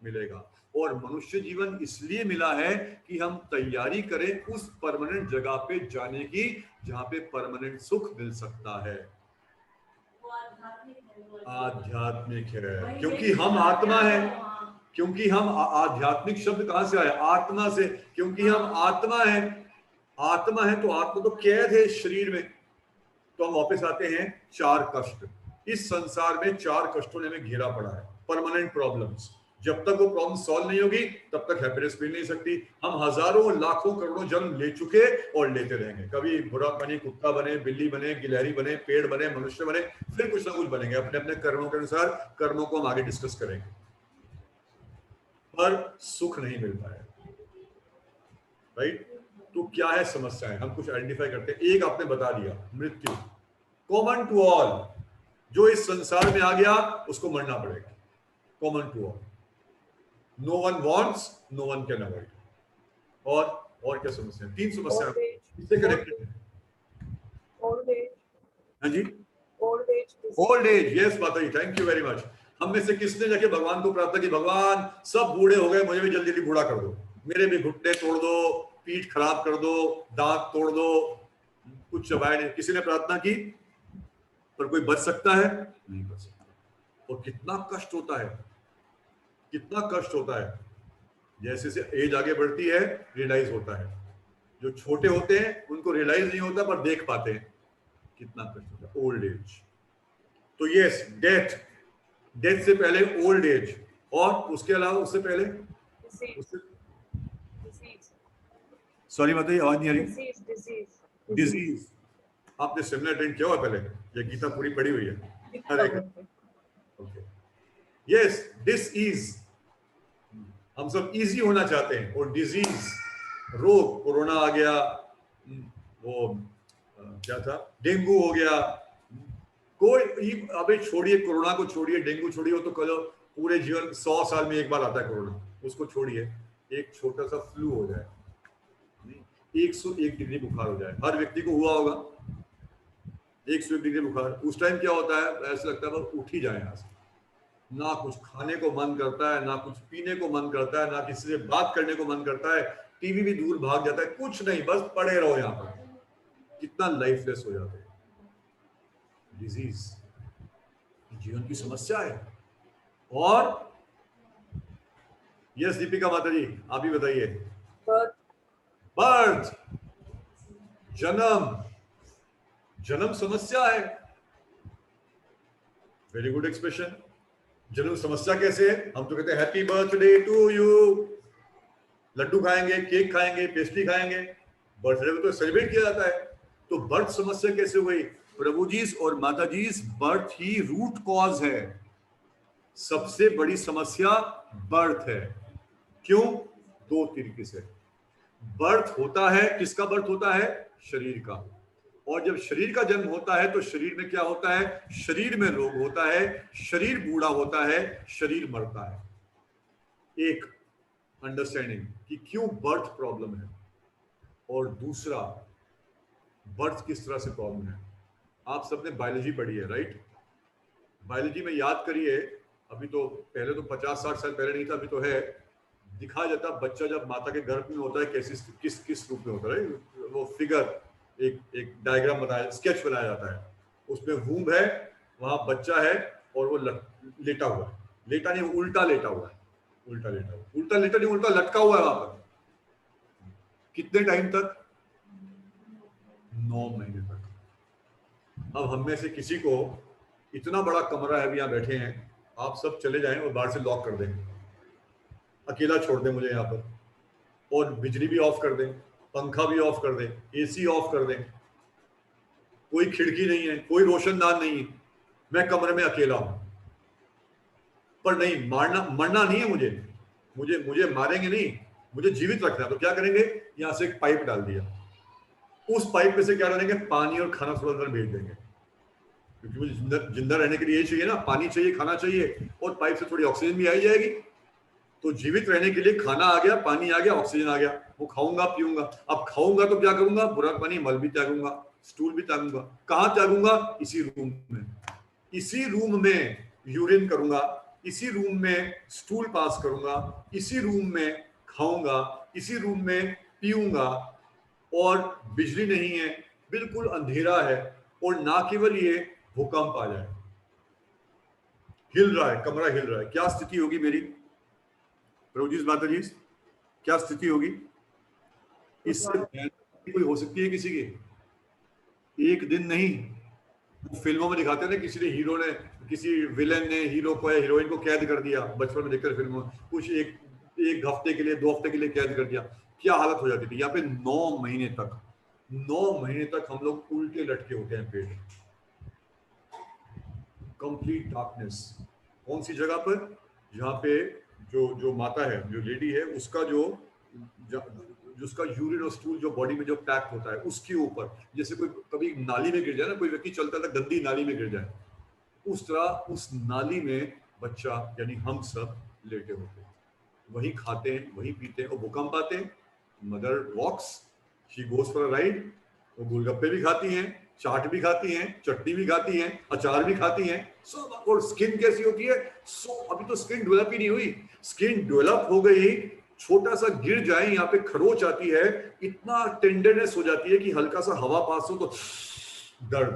मिलेगा। और मनुष्य जीवन इसलिए मिला है कि हम तैयारी करें उस परमानेंट जगह पे जाने की जहां पे परमानेंट सुख मिल सकता है। आध्यात्मिक है, क्योंकि हम आत्मा है। क्योंकि हम, आध्यात्मिक शब्द कहां से आया? आत्मा से। क्योंकि हम आत्मा है। आत्मा है तो आत्मा तो कैद है शरीर में। तो हम वापस आते हैं 4 कष्ट। इस संसार में 4 कष्टों ने हमें घेरा पड़ा है, परमानेंट प्रॉब्लम्स। जब तक वो प्रॉब्लम सॉल्व नहीं होगी तब तक हैप्पीनेस मिल नहीं सकती। हम हजारों लाखों करोड़ों जन्म ले चुके और लेते रहेंगे। कभी बुरा बने, कुत्ता बने, बिल्ली बने, गिलहरी बने, पेड़ बने, मनुष्य बने, फिर कुछ ना कुछ बनेंगे अपने अपने कर्मों के अनुसार। कर्मों को हम आगे डिस्कस करेंगे। पर सुख नहीं मिल पाया, राइट? तो क्या है समस्याएं? हम कुछ आइडेंटिफाई करते हैं। एक आपने बता दिया, मृत्यु, कॉमन टू ऑल। जो इस संसार में आ गया उसको मरना पड़ेगा, common to all. No one wants, no one can avoid. और क्या समस्या? 3 समस्या इससे कनेक्टेड है। हाँ जी, ओल्ड एज। यस माता जी, थैंक यू वेरी मच। हम में से किसने जाके भगवान को प्रार्थना की, भगवान सब बूढ़े हो गए, मुझे भी जल्दी जल्दी बूढ़ा कर दो, मेरे भी घुटने तोड़ दो, पीठ खराब कर दो, दांत तोड़ दो, कुछ चबाए नहीं। किसी ने प्रार्थना की? पर कोई बच सकता है? नहीं बच सकता। और कितना कष्ट होता है, कितना कष्ट होता है। जैसे जैसे एज आगे बढ़ती है रियलाइज होता है। जो छोटे होते हैं उनको रियलाइज नहीं होता पर देख पाते हैं कितना कष्ट होता है। Old age. तो यस, डेथ, डेथ से पहले ओल्ड एज, और उसके अलावा उससे पहले सॉरी बताइए, आवाज नहीं आ रही। डिजीज। आपने सेमिनार अटेंड किया हुआ पहले? ये गीता पूरी पढ़ी हुई है? अरे ओके, यस, डिसीज। हम सब इजी होना चाहते हैं। और डिजीज, रोग, कोरोना आ गया, वो क्या था, डेंगू हो गया, कोई अबे छोड़िए, कोरोना को छोड़िए, डेंगू छोड़िए, वो तो कलो पूरे जीवन 100 साल में एक बार आता है कोरोना, उसको छोड़िए, एक छोटा सा फ्लू हो जाए, 101 डिग्री बुखार हो जाए, हर व्यक्ति को हुआ होगा 101 डिग्री बुखार, उस टाइम क्या होता है, ऐसा लगता है बस उठ ही जाए यहाँ से, ना कुछ खाने को मन करता है, ना कुछ पीने को मन करता है, ना किसी से बात करने को मन करता है, टीवी भी दूर भाग जाता है, कुछ नहीं, बस पड़े रहो यहाँ पर, कितना लाइफलेस हो जाते हैं। डिजीज जीवन की समस्या है। और यस दीपिका माता जी, आप ही बताइए। बर्थ, जन्म, जन्म समस्या है। Very good expression. जन्म समस्या कैसे है? हम तो कहते हैं happy birthday to you, laddoo खाएंगे, केक खाएंगे, पेस्ट्री खाएंगे, बर्थडे में तो सेलिब्रेट किया जाता है। तो बर्थ समस्या कैसे हुई? प्रभु जी और माता जी, बर्थ ही रूट कॉज है, सबसे बड़ी समस्या बर्थ है। क्यों? दो तरीके से बर्थ होता है। किसका बर्थ होता है? शरीर का। और जब शरीर का जन्म होता है तो शरीर में क्या होता है? शरीर में रोग होता है, शरीर बूढ़ा होता है, शरीर मरता है। एक अंडरस्टैंडिंग कि क्यों बर्थ प्रॉब्लम है, और दूसरा बर्थ किस तरह से प्रॉब्लम है। आप सबने बायोलॉजी पढ़ी है, राइट? बायोलॉजी में याद करिए, अभी तो पहले तो 50-60 साल पहले नहीं था, अभी तो है, दिखाया जाता बच्चा जब माता के गर्भ में होता है कैसे, किस रूप में होता है, वो फिगर, एक डायग्राम बनाया, स्केच बनाया जाता है। उसमें वूम्ब है, वहां बच्चा है और वो लेटा हुआ है, लेटा नहीं, उल्टा लेटा हुआ है, उल्टा लेटा हुआ, उल्टा लेटा नहीं, उल्टा लटका हुआ है वहां पर। कितने टाइम तक? 9 महीने तक। अब हम में से किसी को इतना बड़ा कमरा है, अभी यहाँ बैठे हैं, आप सब चले जाएं और बाहर से लॉक कर दें, अकेला छोड़ दें मुझे यहाँ पर, और बिजली भी ऑफ कर दें, पंखा भी ऑफ कर दें, एसी ऑफ कर दें, कोई खिड़की नहीं है, कोई रोशनदान नहीं है, मैं कमरे में अकेला हूं। पर नहीं, मरना नहीं है मुझे मारेंगे नहीं, मुझे जीवित रखना है। तो क्या करेंगे? यहां से एक पाइप डाल दिया, उस पाइप में से क्या डालेंगे? पानी और खाना थोड़ा अंदर भेज देंगे, क्योंकि मुझे जिंदा रहने के लिए यही चाहिए ना, पानी चाहिए, खाना चाहिए, और पाइप से थोड़ी ऑक्सीजन भी आई जाएगी। तो जीवित रहने के लिए खाना आ गया, पानी आ गया, ऑक्सीजन आ गया, वो खाऊंगा पीऊंगा। अब खाऊंगा तो क्या करूंगा? बुरा पानी, मल भी त्यागूंगा, स्टूल भी त्यागूंगा। कहां त्यागूंगा? इसी रूम में, इसी रूम में यूरिन करूंगा, इसी रूम में स्टूल पास करूंगा, इसी रूम में खाऊंगा, इसी रूम में पीऊंगा। और बिजली नहीं है, बिल्कुल अंधेरा है, और ना केवल ये, भूकंप आ जाए, हिल रहा है, कमरा हिल रहा है, क्या स्थिति होगी मेरी? प्रभु जी, माता जी, क्या स्थिति होगी? इससे कोई हो सकती है किसी की? एक दिन नहीं, वो फिल्मों में दिखाते हैं ना, किसी विलेन ने हीरो को या हीरोइन को कैद कर दिया, बचपन में देखकर फिल्मों, कुछ एक हफ्ते के लिए, 2 हफ्ते के लिए कैद कर दिया, क्या हालत हो जाती थी। यहाँ पे 9 महीने तक हम लोग उल्टे लटके होते हैं पेट, कंप्लीट डार्कनेस। कौन सी जगह पर? जहाँ पे जो माता है, जो लेडी है, उसका उसका यूरिन और स्टूल जो बॉडी में जो पैक होता है, उसके ऊपर, जैसे कोई कभी नाली में गिर जाए ना, कोई व्यक्ति चलता था, गंदी नाली में गिर जाए, उस तरह उस नाली में बच्चा यानी हम सब लेटे होते हैं, वही खाते हैं, वही पीते हैं। और भूकंप आते हैं, mother walks, she goes for a ride, वो गोलगप्पे भी खाती हैं, चाट भी खाती हैं, चटनी भी खाती हैं, अचार भी खाती हैं, सब। और स्किन कैसी होती है? अभी तो स्किन डेवलप ही नहीं हुई, स्किन डेवलप हो गई, छोटा सा गिर जाए, यहाँ पे खरोच आती है, इतना टेंडरनेस हो जाती है कि हल्का सा हवा पास हो तो दर्द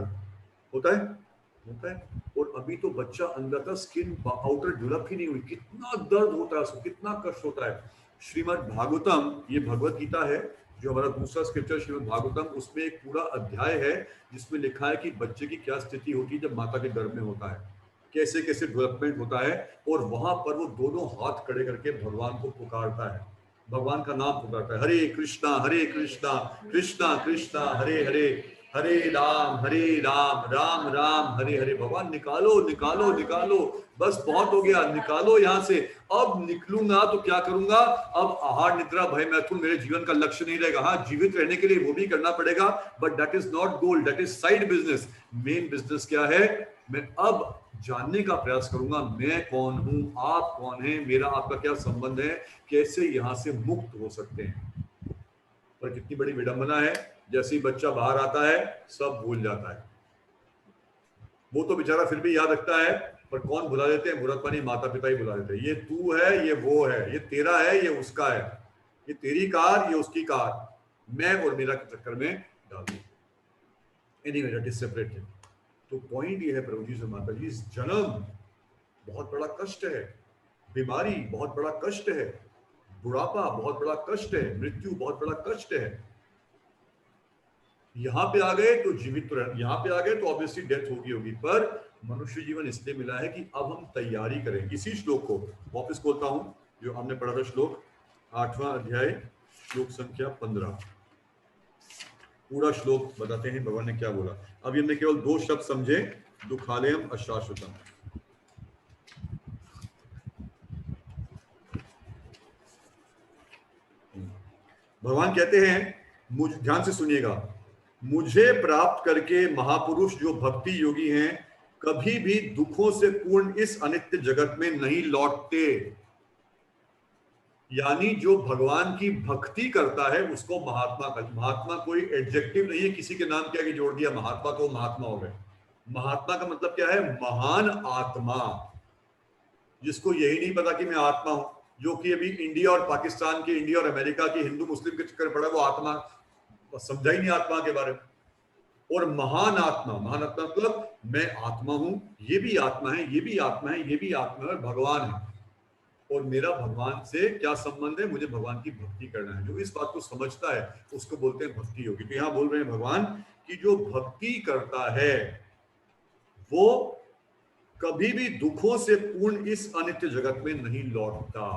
होता है। और अभी तो बच्चा अंदर का स्किन आउटर डेवलप ही नहीं हुई, कितना दर्द होता है उसको, कितना कष्ट होता है। श्रीमद् भागवतम, ये भगवत गीता है, जो हमारा दूसरा स्क्रिप्चर श्रीमद् भागवतम, उसमें एक पूरा अध्याय है जिसमें लिखा है कि बच्चे की क्या स्थिति होती है जब माता के गर्भ में होता है, कैसे कैसे डेवलपमेंट होता है। और वहां पर वो दोनों हाथ खड़े करके भगवान को पुकारता है, भगवान का नाम पुकारता है, हरे कृष्णा कृष्णा कृष्णा कृष्णा हरे हरे, हरे राम राम राम हरे हरे। भगवान निकालो निकालो निकालो, बस बहुत हो गया, निकालो यहाँ से। अब निकलूंगा तो क्या करूंगा? अब आहार निद्रा भय मैथुन मेरे जीवन का लक्ष्य नहीं रहेगा। हाँ, जीवित रहने के लिए वो भी करना पड़ेगा, but that is not goal, that is side business. Main business क्या है? मैं अब जानने का प्रयास करूंगा, मैं कौन हूं, आप कौन है, मेरा आपका क्या संबंध है, कैसे यहां से मुक्त हो सकते हैं। पर कितनी बड़ी विडंबना है, जैसे ही बच्चा बाहर आता है सब भूल जाता है। वो तो बेचारा फिर भी याद रखता है, पर कौन भुला देते हैं? बुरा पानी माता पिता ही भुला देते हैं। ये तू है, ये वो है, ये तेरा है, ये उसका है, ये तेरी कार, ये उसकी कार, मैं और मेरा के चक्कर में डाल दी। Anyway, that is separate thing. तो पॉइंट ये है प्रभु जी से माता जी, जन्म बहुत बड़ा कष्ट है, बीमारी बहुत बड़ा कष्ट है, बुढ़ापा बहुत बड़ा कष्ट है, मृत्यु बहुत बड़ा कष्ट है। यहाँ पे आ गए तो जीवित तो रह, यहाँ पे आ गए तो ऑब्वियसली डेथ होगी, पर मनुष्य जीवन इसलिए मिला है कि अब हम तैयारी करें। इसी श्लोक को वापस बोलता हूं जो हमने पढ़ा था, श्लोक 8वां अध्याय श्लोक संख्या 15। पूरा श्लोक बताते हैं भगवान ने क्या बोला। अब हमने केवल 2 शब्द समझे, दुखालयम अशाश्वतम। भगवान कहते हैं, मुझ ध्यान से सुनिएगा, मुझे प्राप्त करके महापुरुष जो भक्ति योगी हैं कभी भी दुखों से पूर्ण इस अनित्य जगत में नहीं लौटते। यानी जो भगवान की भक्ति करता है उसको महात्मा का, महात्मा कोई एडजेक्टिव नहीं है, किसी के नाम के आगे जोड़ दिया महात्मा को, महात्मा हो गए। महात्मा का मतलब क्या है? महान आत्मा। जिसको यही नहीं पता कि मैं आत्मा हूं, जो कि अभी इंडिया और पाकिस्तान के, इंडिया और अमेरिका के हिंदू मुस्लिम के चक्कर पड़ा, वो आत्मा समझा ही नहीं आत्मा के बारे में। और महान आत्मा, महान आत्मा मतलब मैं आत्मा हूं, ये भी आत्मा है, ये भी आत्मा है, ये भी आत्मा है, भगवान है। और मेरा भगवान से क्या संबंध है? मुझे भगवान की भक्ति करना है। जो इस बात को समझता है उसको बोलते हैं भक्ति योगी। तो यहां बोल रहे हैं भगवान कि जो भक्ति करता है वो कभी भी दुखों से पूर्ण इस अनित्य जगत में नहीं लौटता।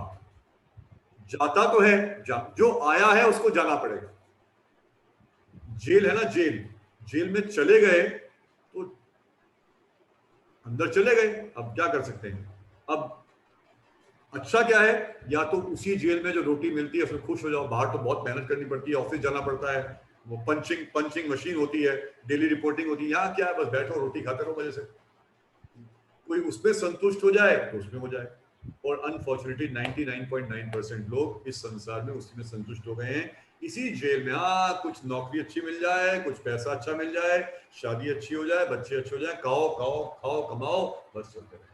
जाता तो है, जो आया है उसको जाना पड़ेगा। जेल है ना, जेल, जेल में चले गए तो अंदर चले गए, अब क्या कर सकते हैं। अब अच्छा क्या है, या तो उसी जेल में जो रोटी मिलती है उसमें खुश हो जाओ। बाहर तो बहुत मेहनत करनी पड़ती है, ऑफिस जाना पड़ता है, वो पंचिंग मशीन होती है, डेली रिपोर्टिंग होती है। यहाँ क्या है, बस बैठो रोटी खाते रहो मजे से। कोई उसमें संतुष्ट हो जाए तो उसमें हो जाए। और अनफॉर्चुनेटली 99.9% लोग इस संसार में उसी में संतुष्ट हो गए हैं, इसी जेल में। हाँ, कुछ नौकरी अच्छी मिल जाए, कुछ पैसा अच्छा मिल जाए, शादी अच्छी हो जाए, बच्चे अच्छे हो जाए, खाओ खाओ खाओ कमाओ, बस चलते रहे।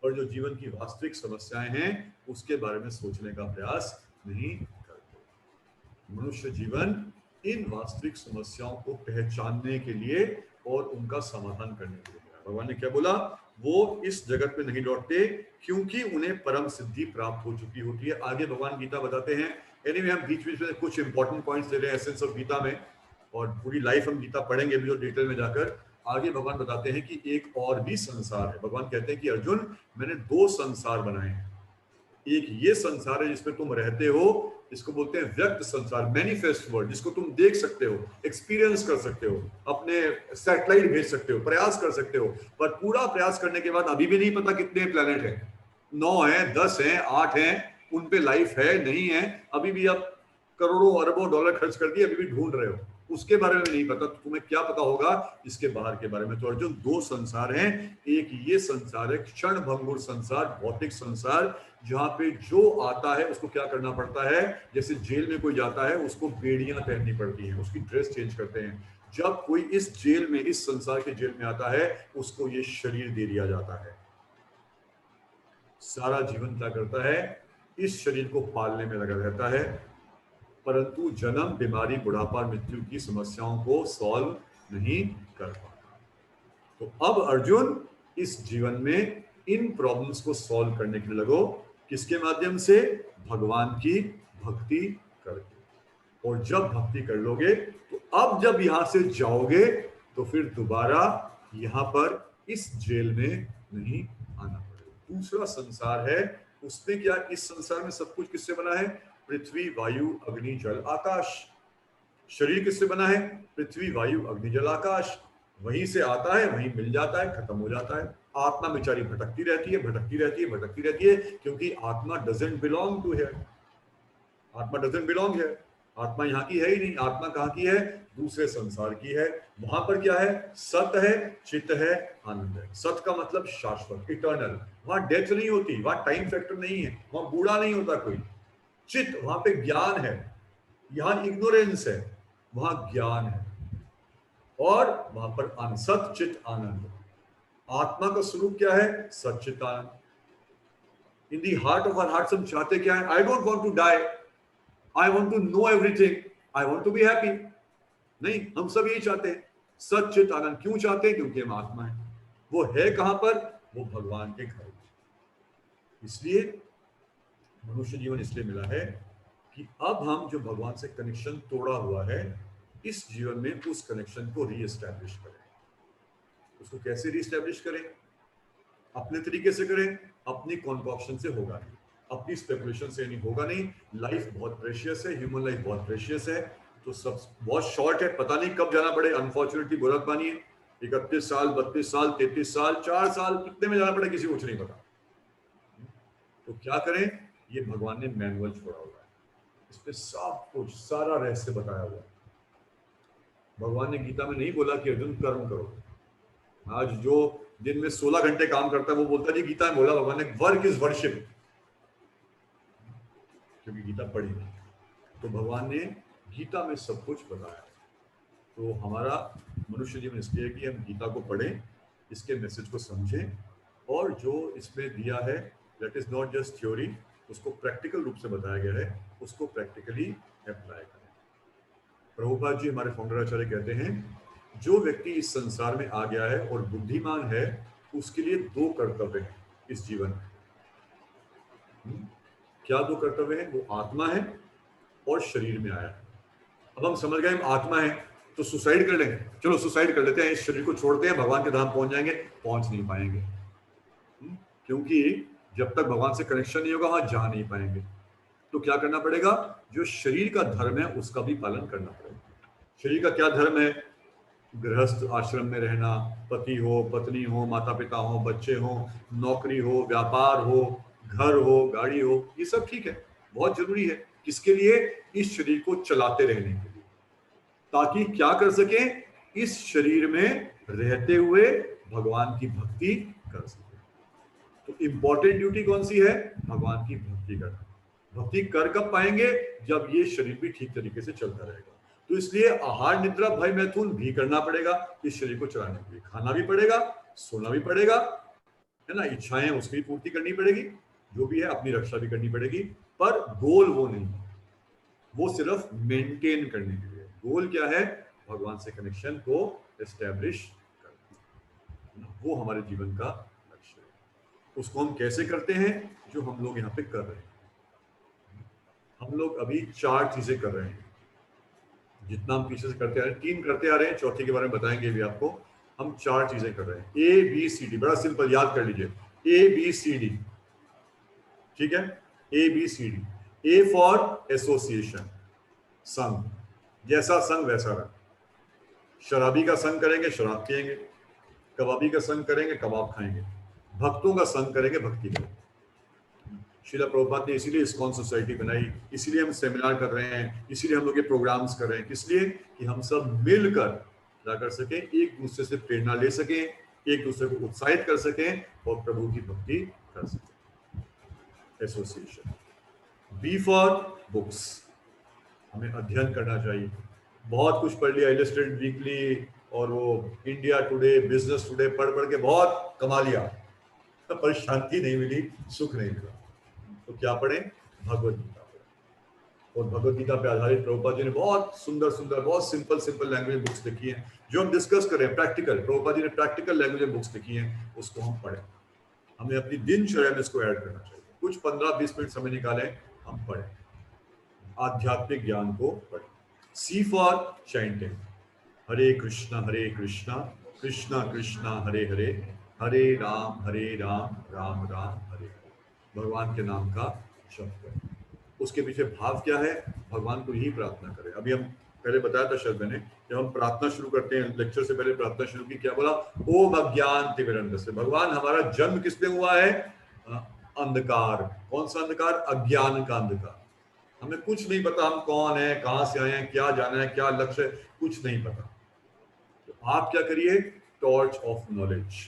और जो जीवन की वास्तविक समस्याएं हैं उसके बारे में सोचने का प्रयास नहीं करते। मनुष्य जीवन इन वास्तविक समस्याओं को पहचानने के लिए और उनका समाधान करने के लिए। भगवान ने क्या बोला? वो इस जगत में नहीं लौटते क्योंकि उन्हें परम सिद्धि प्राप्त हो चुकी होती है। आगे भगवान गीता बताते हैं। एनीवे, हम बीच बीच में कुछ इंपॉर्टेंट पॉइंट्स ले रहे हैं एसेंस ऑफ गीता में, और पूरी लाइफ हम गीता पढ़ेंगे भी और डिटेल में जाकर। आगे भगवान बताते हैं कि एक और भी संसार है। भगवान कहते हैं कि अर्जुन, मैंने 2 संसार बनाए हैं। एक ये संसार है जिसमें तुम रहते हो, इसको बोलते हैं व्यक्त संसार, मैनिफेस्ट वर्ल्ड, जिसको तुम देख सकते हो, एक्सपीरियंस कर सकते हो, अपने सैटेलाइट भेज सकते हो, प्रयास कर सकते हो। पर पूरा प्रयास करने के बाद अभी भी नहीं पता कितने प्लेनेट हैं, 9 हैं, 10 हैं, 8 हैं, उन पे लाइफ है नहीं है। अभी भी आप करोड़ों अरबों डॉलर खर्च कर दिए, अभी भी ढूंढ रहे हो, उसके बारे में नहीं पता। तो तुम्हें क्या पता होगा इसके बाहर के बारे में? तो अर्जुन, 2 संसार हैं। एक ये संसार है क्षण भंगुर संसार, भौतिक संसार, जहां पे जो आता है उसको क्या करना पड़ता है? जैसे जेल में कोई जाता है उसको बेड़ियां पहननी पड़ती हैं, उसकी ड्रेस चेंज करते हैं। जब कोई इस जेल में, इस संसार के जेल में आता है, उसको ये शरीर दे दिया जाता है। सारा जीवन क्या करता है? इस शरीर को पालने में लगा रहता है, परंतु जन्म, बीमारी, बुढ़ापा, मृत्यु की समस्याओं को सॉल्व नहीं कर पाता। तो अब अर्जुन, इस जीवन में इन प्रॉब्लम्स को सॉल्व करने के लिए लगो। किसके माध्यम से? भगवान की भक्ति करके। और जब भक्ति कर लोगे तो अब जब यहां से जाओगे तो फिर दोबारा यहां पर इस जेल में नहीं आना पड़ेगा। दूसरा संसार है, उसमें क्या? इस संसार में सब कुछ किससे बना है? पृथ्वी, वायु, अग्नि, जल, आकाश। शरीर किससे बना है? पृथ्वी, वायु, अग्नि, जल, आकाश। वहीं से आता है, वहीं मिल जाता है, खत्म हो जाता है। आत्मा बेचारी भटकती रहती है, भटकती रहती है, भटकती रहती है, क्योंकि आत्मा डजंट बिलोंग टू हियर। आत्मा डजंट बिलोंग हियर। आत्मा यहाँ की है ही नहीं। आत्मा कहाँ की है? दूसरे संसार की है। वहां पर क्या है? सत है, चित्त है, आनंद है। सत का मतलब शाश्वत, इटर्नल। वहां डेथ नहीं होती, वहां टाइम फैक्टर नहीं है, वहां बूढ़ा नहीं होता कोई। चित्त, वहां पे ज्ञान है। यहाँ इग्नोरेंस है, वहां ज्ञान है। और वहां पर आनंद, सत चित आनंद। आत्मा का स्वरूप क्या है? सच्चित आनंद। In the heart of our hearts हम चाहते क्या है? I don't want to die, I want to know everything, I want to be happy. नहीं, हम सब यही चाहते हैं, सच्चित आनंद। क्यों चाहते हैं? क्योंकि हम आत्मा है। वो है कहां पर? वो भगवान के घर। इसलिए मनुष्य जीवन इसलिए मिला है कि अब हम जो भगवान से कनेक्शन तोड़ा हुआ है, इस जीवन में उस कनेक्शन को रीएस्टैब्लिश करें। उसको कैसे रीएस्टैब्लिश करें? अपने तरीके से करें, अपनी कॉन्कॉक्शन से होगा नहीं, अपनी स्पेकुलेशन से नहीं होगा नहीं। लाइफ बहुत प्रेशियस है, ह्यूमन लाइफ बहुत प्रेशियस है, तो सब बहुत शॉर्ट है, पता नहीं कब जाना पड़े। अनफॉर्चुनेटली बुरा पानी है, 31 साल, 32 साल, 33 साल, 4 साल, कितने में जाना पड़े किसी को कुछ नहीं पता। तो क्या करें? ये भगवान ने मैनुअल छोड़ा हुआ है, इस पे सब कुछ, सारा रहस्य बताया हुआ है। भगवान ने गीता में नहीं बोला कि अर्जुन कर्म करो। आज जो दिन में 16 घंटे काम करता है वो बोलता है जी गीता में बोला भगवान ने वर्क इज वर्शिप, क्योंकि गीता पढ़ी नहीं। तो भगवान ने गीता में सब कुछ बताया। तो हमारा मनुष्य जीवन इसलिए कि हम गीता को पढ़ें, इसके मैसेज को समझें, और जो इसमें दिया है that is not just theory, उसको प्रैक्टिकल रूप से बताया गया है, उसको प्रैक्टिकली अप्लाई करें। प्रभुपाद जी हमारे फाउंडर आचार्य कहते हैं, जो व्यक्ति इस संसार में आ गया है और बुद्धिमान है, उसके लिए 2 कर्तव्य हैं इस जीवन में। क्या 2 कर्तव्य हैं? वो आत्मा है और शरीर में आया है। अब हम समझ गए हम आत्मा है, तो सुसाइड कर लेंगे, चलो सुसाइड कर लेते हैं, इस शरीर को छोड़ते हैं, भगवान के धाम पहुंच जाएंगे। पहुंच नहीं पाएंगे, क्योंकि जब तक भगवान से कनेक्शन नहीं होगा वहां जा नहीं पाएंगे। तो क्या करना पड़ेगा? जो शरीर का धर्म है उसका भी पालन करना पड़ेगा। शरीर का क्या धर्म है? गृहस्थ आश्रम में रहना, पति हो, पत्नी हो, माता पिता हो, बच्चे हो, नौकरी हो, व्यापार हो, घर हो, गाड़ी हो, ये सब ठीक है, बहुत जरूरी है। किसके लिए? इस शरीर को चलाते रहने के लिए, ताकि क्या कर सके? इस शरीर में रहते हुए भगवान की भक्ति कर सके। तो इंपॉर्टेंट ड्यूटी कौन सी है? भगवान की भक्ति करना। भक्ति कर कब पाएंगे? जब ये शरीर भी ठीक तरीके से चलता रहेगा। तो इसलिए आहार, निद्रा, भय, मैथुन भी करना पड़ेगा इस शरीर को चलाने के लिए। खाना भी पड़ेगा, सोना भी पड़ेगा, है ना, इच्छाएं उसकी भी पूर्ति करनी पड़ेगी, जो भी है अपनी रक्षा भी करनी पड़ेगी। पर गोल वो नहीं, वो सिर्फ मेंटेन करने के लिए। गोल क्या है? भगवान से कनेक्शन को एस्टेब्लिश करना, वो हमारे जीवन का लक्ष्य है। उसको हम कैसे करते हैं? जो हम लोग यहाँ पे कर रहे हैं। हम लोग अभी 4 चीजें कर रहे हैं, जितना हम पीछे से करते आ रहे हैं, 3 करते आ रहे हैं, चौथी के बारे में बताएंगे भी आपको। हम 4 चीजें कर रहे हैं, ABCD, बड़ा सिंपल, याद कर लीजिए, ABCD, ठीक है, ABCD। A फॉर एसोसिएशन, संग, जैसा संग वैसा रंग। शराबी का संग करेंगे, शराब पिएंगे। कबाबी का संग करेंगे, कबाब खाएंगे। भक्तों का संग करेंगे, भक्ति करेंगे। श्रीला प्रभुपाद ने इसीलिए इस्कॉन सोसाइटी बनाई, इसीलिए हम सेमिनार कर रहे हैं, इसीलिए हम लोग ये प्रोग्राम्स कर रहे हैं। किस लिए? कि हम सब मिलकर क्या कर सकें? एक दूसरे से प्रेरणा ले सकें, एक दूसरे को उत्साहित कर सकें और प्रभु की भक्ति कर सकें। एसोसिएशन। बी फॉर बुक्स, हमें अध्ययन करना चाहिए। बहुत कुछ पढ़ लिया, इलस्ट्रेटेड वीकली और वो इंडिया टुडे, बिजनेस टुडे पढ़ के बहुत कमा लिया, पर शांति नहीं मिली, सुख नहीं मिला। तो क्या पढ़ें? भगवत गीता पढ़ें। और भगवत गीता पे आधारित प्रभुपाद जी ने बहुत सुंदर सुंदर, बहुत सिंपल लैंग्वेज बुक्स लिखी हैं, जो हम डिस्कस कर रहे हैं। प्रैक्टिकल, प्रभुपाद जी ने प्रैक्टिकल लैंग्वेज बुक्स लिखी हैं, उसको हम पढ़ें। हमें अपनी दिनचर्या में इसको ऐड करना चाहिए। कुछ 15-20 मिनट समय निकालें, हम पढ़ें, आध्यात्मिक ज्ञान को पढ़ें। सी फॉर चैंटिंग, हरे कृष्णा कृष्णा कृष्णा हरे हरे, हरे राम राम राम हरे हरे। भगवान के नाम का जप करें। उसके पीछे भाव क्या है? भगवान को यही प्रार्थना करें। अभी हम पहले बताया था शायद मैंने, जब हम प्रार्थना शुरू करते हैं, लेक्चर से पहले प्रार्थना शुरू की, क्या बोला? ओम अज्ञान तिमिरंधस्य। भगवान हमारा जन्म किसमें हुआ है? अंधकार। कौन सा अंधकार? अज्ञान का अंधकार। हमें कुछ नहीं पता, हम कौन है, कहां से आए हैं, क्या जाना है, क्या लक्ष्य है, कुछ नहीं पता। तो आप क्या करिए? टॉर्च ऑफ नॉलेज,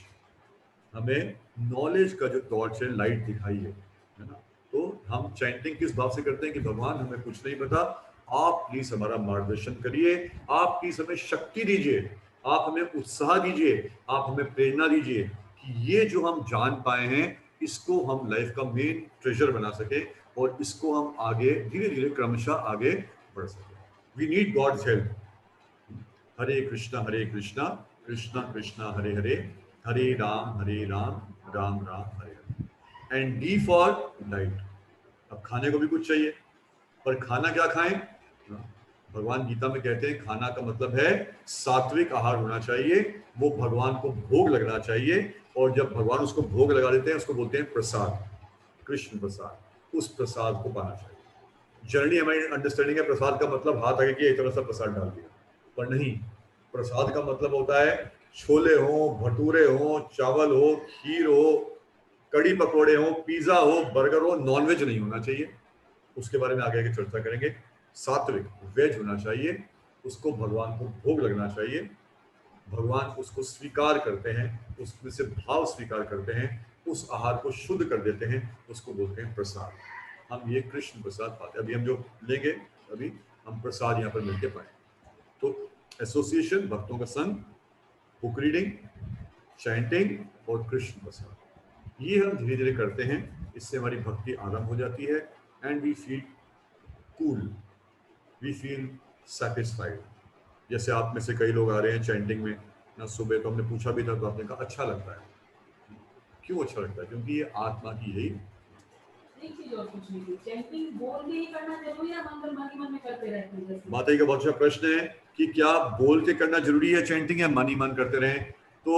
हमें नॉलेज का जो टॉर्च है, लाइट दिखाइए, है ना। तो हम चैंटिंग किस भाव से करते हैं कि भगवान हमें कुछ नहीं पता, आप प्लीज हमारा मार्गदर्शन करिए, आप प्लीज हमें शक्ति दीजिए, आप हमें उत्साह दीजिए, आप हमें प्रेरणा दीजिए कि ये जो हम जान पाए हैं इसको हम लाइफ का मेन ट्रेजर बना सके और इसको हम आगे धीरे धीरे क्रमशः आगे बढ़ सके। We need God's help. Hare Krishna Krishna Krishna Hare Hare, Hare Ram Ram Ram Hare Hare. And D for light. अब खाने को भी कुछ चाहिए, पर खाना क्या खाएं? भगवान गीता में कहते हैं खाना का मतलब है सात्विक आहार होना चाहिए, वो भगवान को भोग लगना चाहिए, और जब भगवान उसको भोग लगा देते हैं उसको बोलते हैं प्रसाद, कृष्ण प्रसाद। उस प्रसाद को पाना चाहिए। जनरली हमारी अंडरस्टैंडिंग है प्रसाद का मतलब हाथ आगे किया इतना सा प्रसाद डाल दिया, पर नहीं। प्रसाद का मतलब होता है छोले हो, भटूरे हो, चावल हो, खीर हो, कड़ी पकौड़े हो, पिज्जा हो, बर्गर हो, नॉनवेज नहीं होना चाहिए। उसके बारे में आगे आगे चर्चा करेंगे। सात्विक वेज होना चाहिए, उसको भगवान को भोग लगना चाहिए, भगवान उसको स्वीकार करते हैं, उसमें से भाव स्वीकार करते हैं, उस आहार को शुद्ध कर देते हैं, उसको बोलते हैं प्रसाद। हम ये कृष्ण प्रसाद पाते हैं। अभी हम जो लेंगे, अभी हम प्रसाद यहाँ पर मिलके पाए। तो एसोसिएशन, भक्तों का संग, बुक रीडिंग, चैंटिंग और कृष्ण प्रसाद, ये हम धीरे धीरे करते हैं। इससे हमारी भक्ति आरंभ हो जाती है and we feel cool, we feel satisfied. जैसे आप में से कई लोग आ रहे हैं चैंटिंग में ना, सुबह तो हमने पूछा भी था तो आपने कहा अच्छा लगता है। क्यों अच्छा लगता है? क्योंकि ये आत्मा की यही एक चीज और कुछ नहीं, चैंटिंग बोल के ही करना जरूरी है, मन में करते रहते हैं? माता का बहुत अच्छा प्रश्न है कि क्या बोल के करना जरूरी है चैंटिंग या मन ही मन करते रहें? तो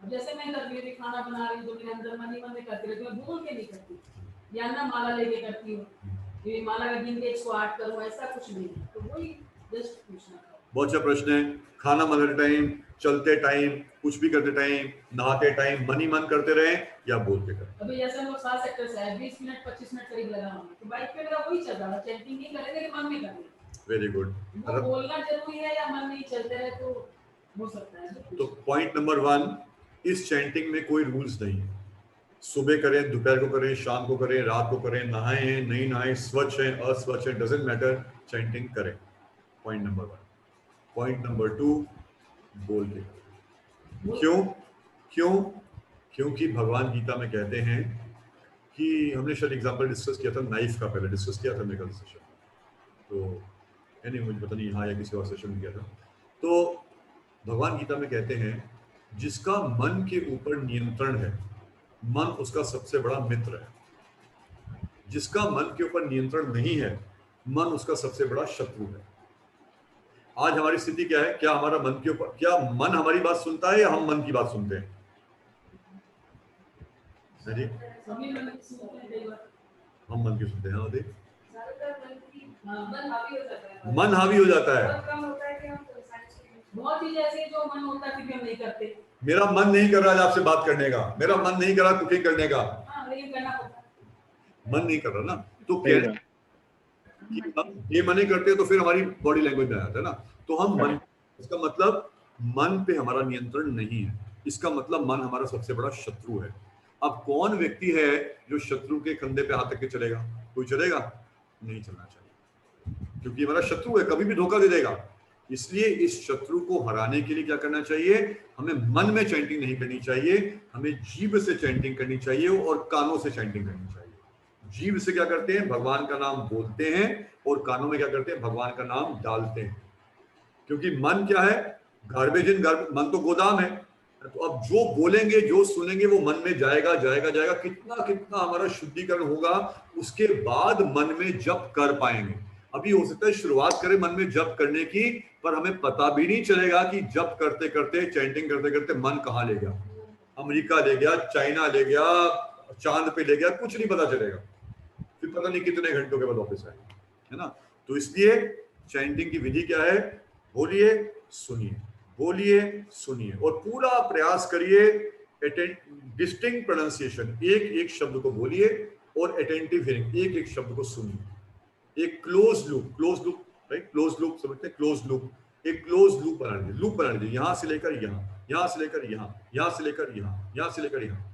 जैसे मैं कर रही खाना बना रही हूँ तो मेरे अंदर मन ही मन में करती रहती हूँ, बोल के नहीं करती, या ना माला लेके करती हूँ, ये माला का गिन के 108 करूँ, ऐसा कुछ नहीं। तो वही जस्ट पूछना था। बहुत अच्छा प्रश्न है। खाना बनाते टाइम, चलते टाइम, कुछ भी करते टाइम, नहाते टाइम मन ही मन करते रहे या बोल के करें? अभी जैसे हम लोग 7 सेक्टर से आए, 20 मिनट 25 मिनट करीब लगा हमें, तो बाइक पे मेरा वही चल रहा था, चैंटिंग नहीं करेंगे कि मन में करेंगे। Very good. बोलना जरूरी है या मन नहीं चलते रहे तो हो सकता है। तो पॉइंट नंबर 1, इस चैंटिंग में कोई रूल्स नहीं है। सुबह करें, दोपहर को करें, शाम को करें, रात को करें, नहाए हैं नहीं नहाए, स्वच्छ है अस्वच्छ है, डजेंट मैटर, चैंटिंग करें। Point number 1। पॉइंट नंबर 2, बोल के। क्यों? क्योंकि भगवान गीता में कहते हैं कि हमने शायद एग्जाम्पल डिस्कस किया था, नाइफ का पहले डिस्कस किया था मेरे सेशन, तो यानी मुझे पता नहीं यहाँ या किसी और सेशन में किया था। तो भगवान गीता में कहते हैं जिसका मन के ऊपर नियंत्रण है, मन उसका सबसे बड़ा मित्र है। जिसका मन के ऊपर नियंत्रण नहीं है, मन उसका सबसे बड़ा शत्रु है। आज हमारी स्थिति क्या है? क्या हमारा मन के ऊपर, क्या मन हमारी बात सुनता है या हम मन की बात सुनते हैं? जी, हम मन की सुनते हैं। मन हावी हो जाता है। बहुत चीज ऐसी जो मन होता है कि हम नहीं करते। मेरा मन नहीं कर रहा है आपसे बात करने का, मेरा मन नहीं कर रहा कुकिंग करने का, मन नहीं कर रहा ना, तो क्या ये मन नहीं करते तो फिर हमारी बॉडी लैंग्वेज में आता है ना। तो हम मन, इसका मतलब मन पे हमारा नियंत्रण नहीं है, इसका मतलब मन हमारा सबसे बड़ा शत्रु है। अब कौन व्यक्ति है जो शत्रु के कंधे पे हाथ रख के चलेगा? कोई चलेगा? नहीं चलना चाहिए, क्योंकि हमारा शत्रु है, कभी भी धोखा दे देगा। इसलिए इस शत्रु को हराने के लिए क्या करना चाहिए? हमें मन में चैंटिंग नहीं करनी चाहिए, हमें जीभ से चैंटिंग करनी चाहिए और कानों से चैंटिंग करनी चाहिए। जीभ से क्या करते हैं? भगवान का नाम बोलते हैं, और कानों में क्या करते हैं? भगवान का नाम डालते हैं। क्योंकि मन क्या है? गार्बेज इन गार्बेज, मन तो गोदाम है। तो अब जो बोलेंगे, जो सुनेंगे, वो मन में जाएगा जाएगा जाएगा। कितना कितना हमारा शुद्धिकरण होगा, उसके बाद मन में जप कर पाएंगे। अभी हो सकता है शुरुआत करें मन में जप करने की, पर हमें पता भी नहीं चलेगा कि जप करते करते, चैंटिंग करते करते मन कहाँ ले गया। अमेरिका ले गया, चाइना ले गया, चांद पे ले गया, कुछ नहीं पता चलेगा। फिर पता नहीं कितने घंटों के बाद वापस आएगा, है ना। तो इसलिए चैंटिंग की विधि क्या है? बोलिए, सुनिए, बोलिए, सुनिए, और पूरा प्रयास करिए डिस्टिंक्ट प्रोनाउंसिएशन, एक एक शब्द को बोलिए और अटेंटिव हियरिंग, एक एक शब्द को सुनिए। एक close loop, right, close loop समझते हैं, क्लोज लूप, एक क्लोज लूप बना लीजिए, यहां से लेकर यहां, यहां से लेकर यहां, यहां से लेकर यहां, यहां से लेकर यहां।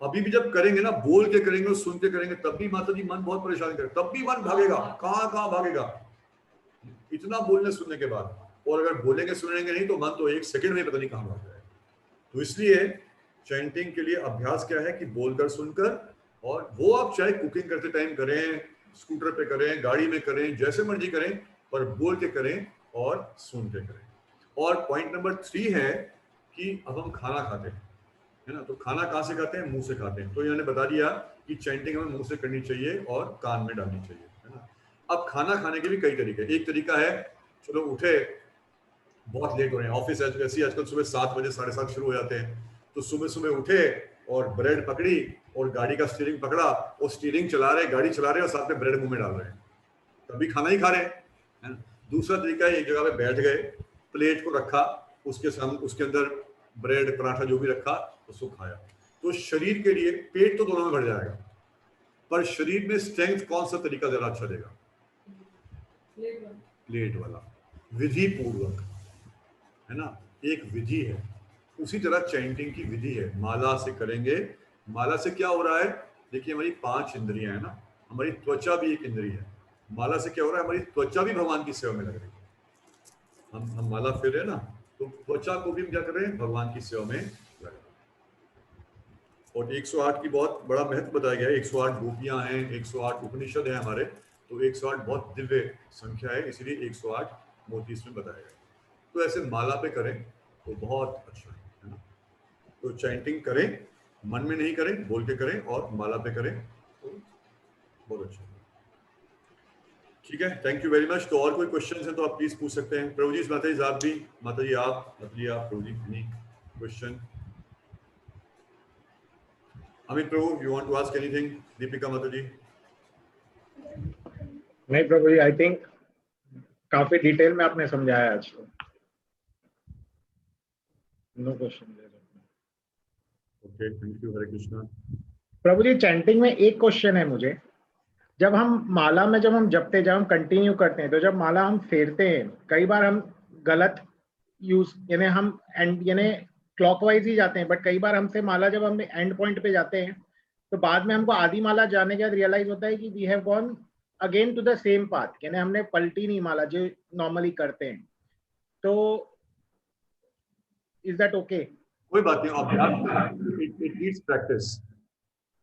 अभी भी जब करेंगे ना, बोल के करेंगे और सुन के करेंगे, तब भी माता जी मन बहुत परेशान करे, तब भी मन भागेगा, कहां कहां भागेगा इतना बोलने सुनने के बाद। और अगर बोलेंगे सुनेंगे नहीं तो मन तो एक सेकंड में पता नहीं कहां भाग जाएगा। तो इसलिए चैंटिंग के लिए अभ्यास क्या है कि बोलकर सुनकर, और वो आप चाहे कुकिंग करते टाइम करें, स्कूटर पे करें, गाड़ी में करें, जैसे मर्जी करें, पर बोल के करें और सुन के करें। और पॉइंट नंबर 3 है कि अब हम खाना खाते हैं, है ना, तो खाना कहाँ से खाते हैं? मुंह से खाते हैं। तो इन्होंने बता दिया कि चैंटिंग हमें मुंह से करनी चाहिए और कान में डालनी चाहिए, है ना। अब खाना खाने के भी कई तरीके, एक तरीका है, चलो उठे, बहुत लेट हो रहे हैं, ऑफिस ऐसी आजकल सुबह 7 बजे 7:30 शुरू हो जाते हैं, तो सुबह सुबह उठे और ब्रेड पकड़ी और गाड़ी का स्टीयरिंग पकड़ा और स्टीयरिंग चला रहे, गाड़ी चला रहे और साथ में ब्रेड मुंह में डाल रहे हैं, तभी खाना ही खा रहे हैं, है ना। दूसरा तरीका है, एक जगह पे बैठ गए, प्लेट को रखा, उसके सामने उसके अंदर ब्रेड पराठा जो भी रखा उसको खाया। तो शरीर के लिए पेट तो दोनों में भर जाएगा, पर शरीर में स्ट्रेंथ कौन सा तरीका ज्यादा अच्छा देगा? प्लेट वाला, विधि पूर्वक, है ना, एक विधि है। उसी तरह चैंटिंग की विधि है, माला से करेंगे। माला से क्या हो रहा है? देखिए हमारी 5 इंद्रियां है ना, हमारी त्वचा भी एक इंद्रिय है। माला से क्या हो रहा है? हमारी त्वचा भी भगवान की सेवा में लग रही है। हम माला फिर रहे हैं ना, तो त्वचा को भी हम क्या कर रहे हैं? भगवान की सेवा में लग रहे हैं। और 108 की बहुत बड़ा महत्व बताया गया है। 108 गोपियां हैं, 108 उपनिषद है हमारे, तो 108 बहुत दिव्य संख्या है, इसीलिए 108 मोती इसमें बताया गया। तो ऐसे माला पे करें तो बहुत अच्छा है ना। तो चैंटिंग करें, मन में नहीं करें, बोल के करें, और माला पे करें तो बहुत अच्छा है। ठीक है, थैंक यू वेरी मच। तो और कोई क्वेश्चंस हैं तो आप प्लीज पूछ सकते हैं। प्रभु जी, माता जी आप भी, माता जी आप, प्रभु जी, एनी क्वेश्चन? अमित प्रभु, you want to ask anything? Deepika माता जी? नहीं प्रभु जी, आई थिंक काफी डिटेल में आपने समझाया आज तो, no question. Okay, thank you, Hare Krishna. प्रभु जी, चैंटिंग में एक क्वेश्चन है मुझे। जब हम माला में जब हम जपते, जब हम कंटिन्यू करते हैं, तो जब माला हम फेरते हैं, कई बार हम गलत यूज, यानी हम एंड यानी क्लॉकवाइज ही जाते हैं, बट कई बार हमसे माला जब हम एंड पॉइंट पे जाते हैं तो बाद में हमको आधी माला जाने के बाद रियलाइज होता है कि we have gone again to the same path, यानी हमने पलटी नहीं माला जो नॉर्मली करते हैं। तो इज दैट ओके? कोई बात नहीं, अभ्यास, it needs practice,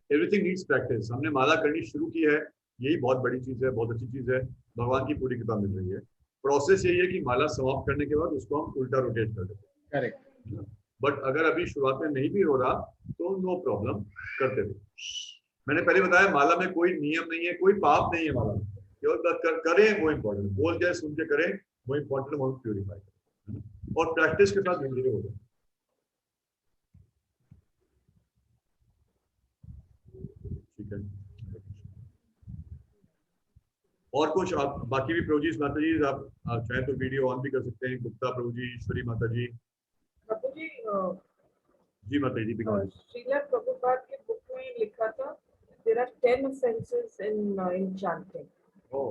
everything needs practice. हमने माला करनी शुरू की है, यही बहुत बड़ी चीज है, बहुत अच्छी चीज है, भगवान की पूरी कृपा मिल रही है। प्रोसेस यही है कि माला समाप्त करने के बाद उसको हम उल्टा रोटेट कर देते हैं। करेक्ट। बट अगर अभी शुरुआत में नहीं भी हो रहा तो नो प्रॉब्लम, करते थे। मैंने पहले बताया माला में कोई नियम नहीं है, कोई पाप नहीं है माला में, केवल करें वो इम्पोर्टेंट, बोल के सुन के करें वो इम्पोर्टेंट, वो प्यूरिफाई करें, और प्रैक्टिस के साथ धीरे धीरे हो जाए। ठीक है, और कुछ आप बाकी भी प्रभु जी, माता जी आप चाहे तो वीडियो ऑन भी कर सकते हैं। गुप्ता प्रभु जी, ईश्वरी माता जी। प्रभु जी, जी माता जी, श्रीला प्रभुपाद की बुक में लिखा था there are 10 offenses in chanting. ओह,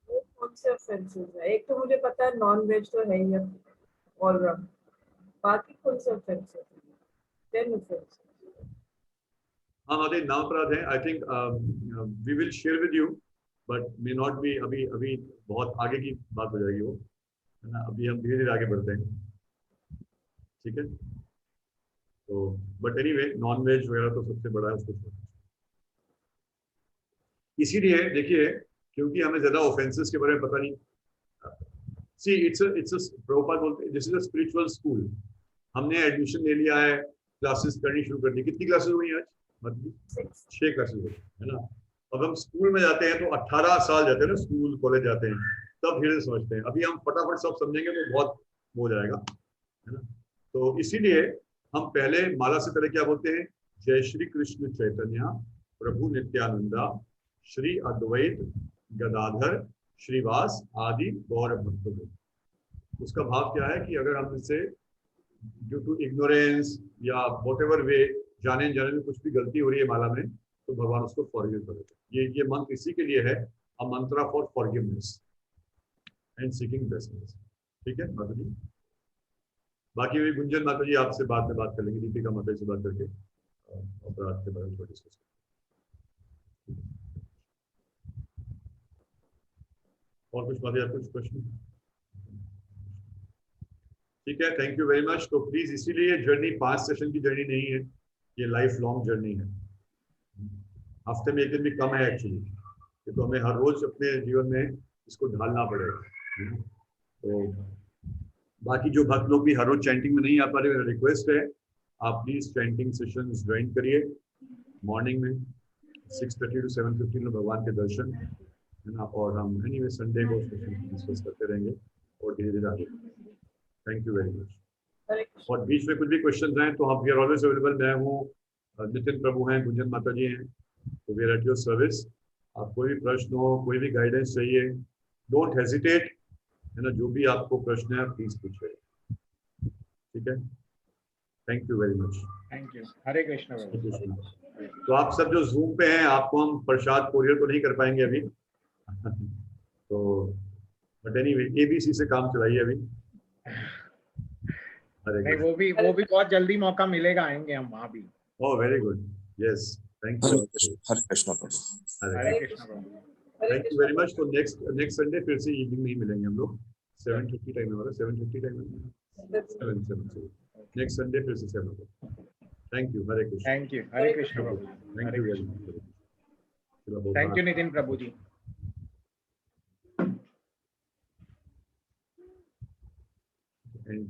वो कौन से offenses है? एक तो मुझे पता है नॉन वेज तो है ही, और बाकी कौन से offenses हैं? 10 offenses. हाँ माता जी, नाम अपराध है। I think we will share with you, but may not be, अभी बहुत आगे की बात हो जाएगी वो, है ना। अभी हम धीरे धीरे आगे बढ़ते हैं, ठीक है। तो बट एनीवे, नॉन वेज वगैरह तो सबसे बड़ा है, उसको छोड़ना। इसीलिए देखिए, क्योंकि हमें ज्यादा ऑफेंसेस के बारे में पता नहीं। सी इट्स प्रभुपाद बोलते हैं this is a spiritual school. हमने एडमिशन ले लिया है, क्लासेस करनी शुरू कर दी। कितनी क्लासेस हुई आज? मतलब 6 क्लासेस हुई, है ना। अब हम स्कूल में जाते हैं तो 18 साल जाते हैं ना, स्कूल कॉलेज जाते हैं, तब धीरे समझते हैं। अभी हम फटाफट सब समझेंगे तो बहुत हो जाएगा, है ना। तो इसीलिए हम पहले माला से पहले क्या बोलते हैं? जय श्री कृष्ण चैतन्य प्रभु नित्यानंदा श्री अद्वैत गदाधर श्रीवास आदि गौर भक्तों में। उसका भाव क्या है कि अगर हम इससे ड्यू टू इग्नोरेंस या वॉट एवर वे जाने जाने में कुछ भी गलती हो रही है माला में, तो भगवान उसको फॉरगिव कर देते हैं। ये मंत्र इसी के लिए है, a mantra for forgiveness and seeking blessings. ठीक है माता जी। बाकी भी गुंजन माता जी आपसे बाद में बात कर लेंगे, दीपिका माता जी से बात करके अपराध के बारे में डिस्कस। और कुछ बातें, आप कुछ प्रश्न? ठीक है, थैंक यू वेरी मच। तो प्लीज, इसीलिए जर्नी 5 सेशन की जर्नी नहीं है, ये लाइफ लॉन्ग जर्नी है। हफ्ते में एक दिन भी कम है एक्चुअली, तो हमें हर रोज अपने जीवन में इसको ढालना पड़ेगा। तो बाकी जो भक्त लोग भी हर रोज चैंटिंग में नहीं आ पा रहे, मेरा रिक्वेस्ट है आप प्लीज चैंटिंग सेशंस ज्वाइन करिए मॉर्निंग में 6:30 to 7:15 में भगवान के दर्शन है ना। और हम एनीवे संडे को सेशन डिस्कस करते रहेंगे और धीरे धीरे आगे। Thank you very much. और बीच में कुछ भी क्वेश्चन हैं तो आप वी आर ऑलवेज अवेलेबल। मैं हूँ, नितिन प्रभु हैं, गुंजन माता जी हैं, तो we are at your service. आप कोई भी प्रश्न हो, कोई भी गाइडेंस चाहिए, डोंट हेजिटेट, है ना। जो भी आपको प्रश्न है प्लीज पूछिए। ठीक है, thank you very much. Thank you. Hare Krishna. तो आप सब जो जूम पे हैं, आपको हम प्रसाद कोरियर तो नहीं कर पाएंगे अभी तो बट एनीवे एबीसी से काम चलाइए अभी। नहीं, वो भी बहुत जल्दी मौका मिलेगा, आएंगे हम वहाँ भी। Oh very good, yes, thank you. Hare Krishna प्रभु। हरे कृष्ण प्रभु। Thank you very much. तो नेक्स्ट संडे फिर से इवनिंग में ही मिलेंगे हम लोग। 7:50 टाइम है हमारा, 7:50 टाइम है, 7 नेक्स्ट संडे फिर से 7 thank you. Hare Krishna. Thank you. Hare Krishna प्रभु। Thank you very much. Thank you Nitin प्रभु जी। And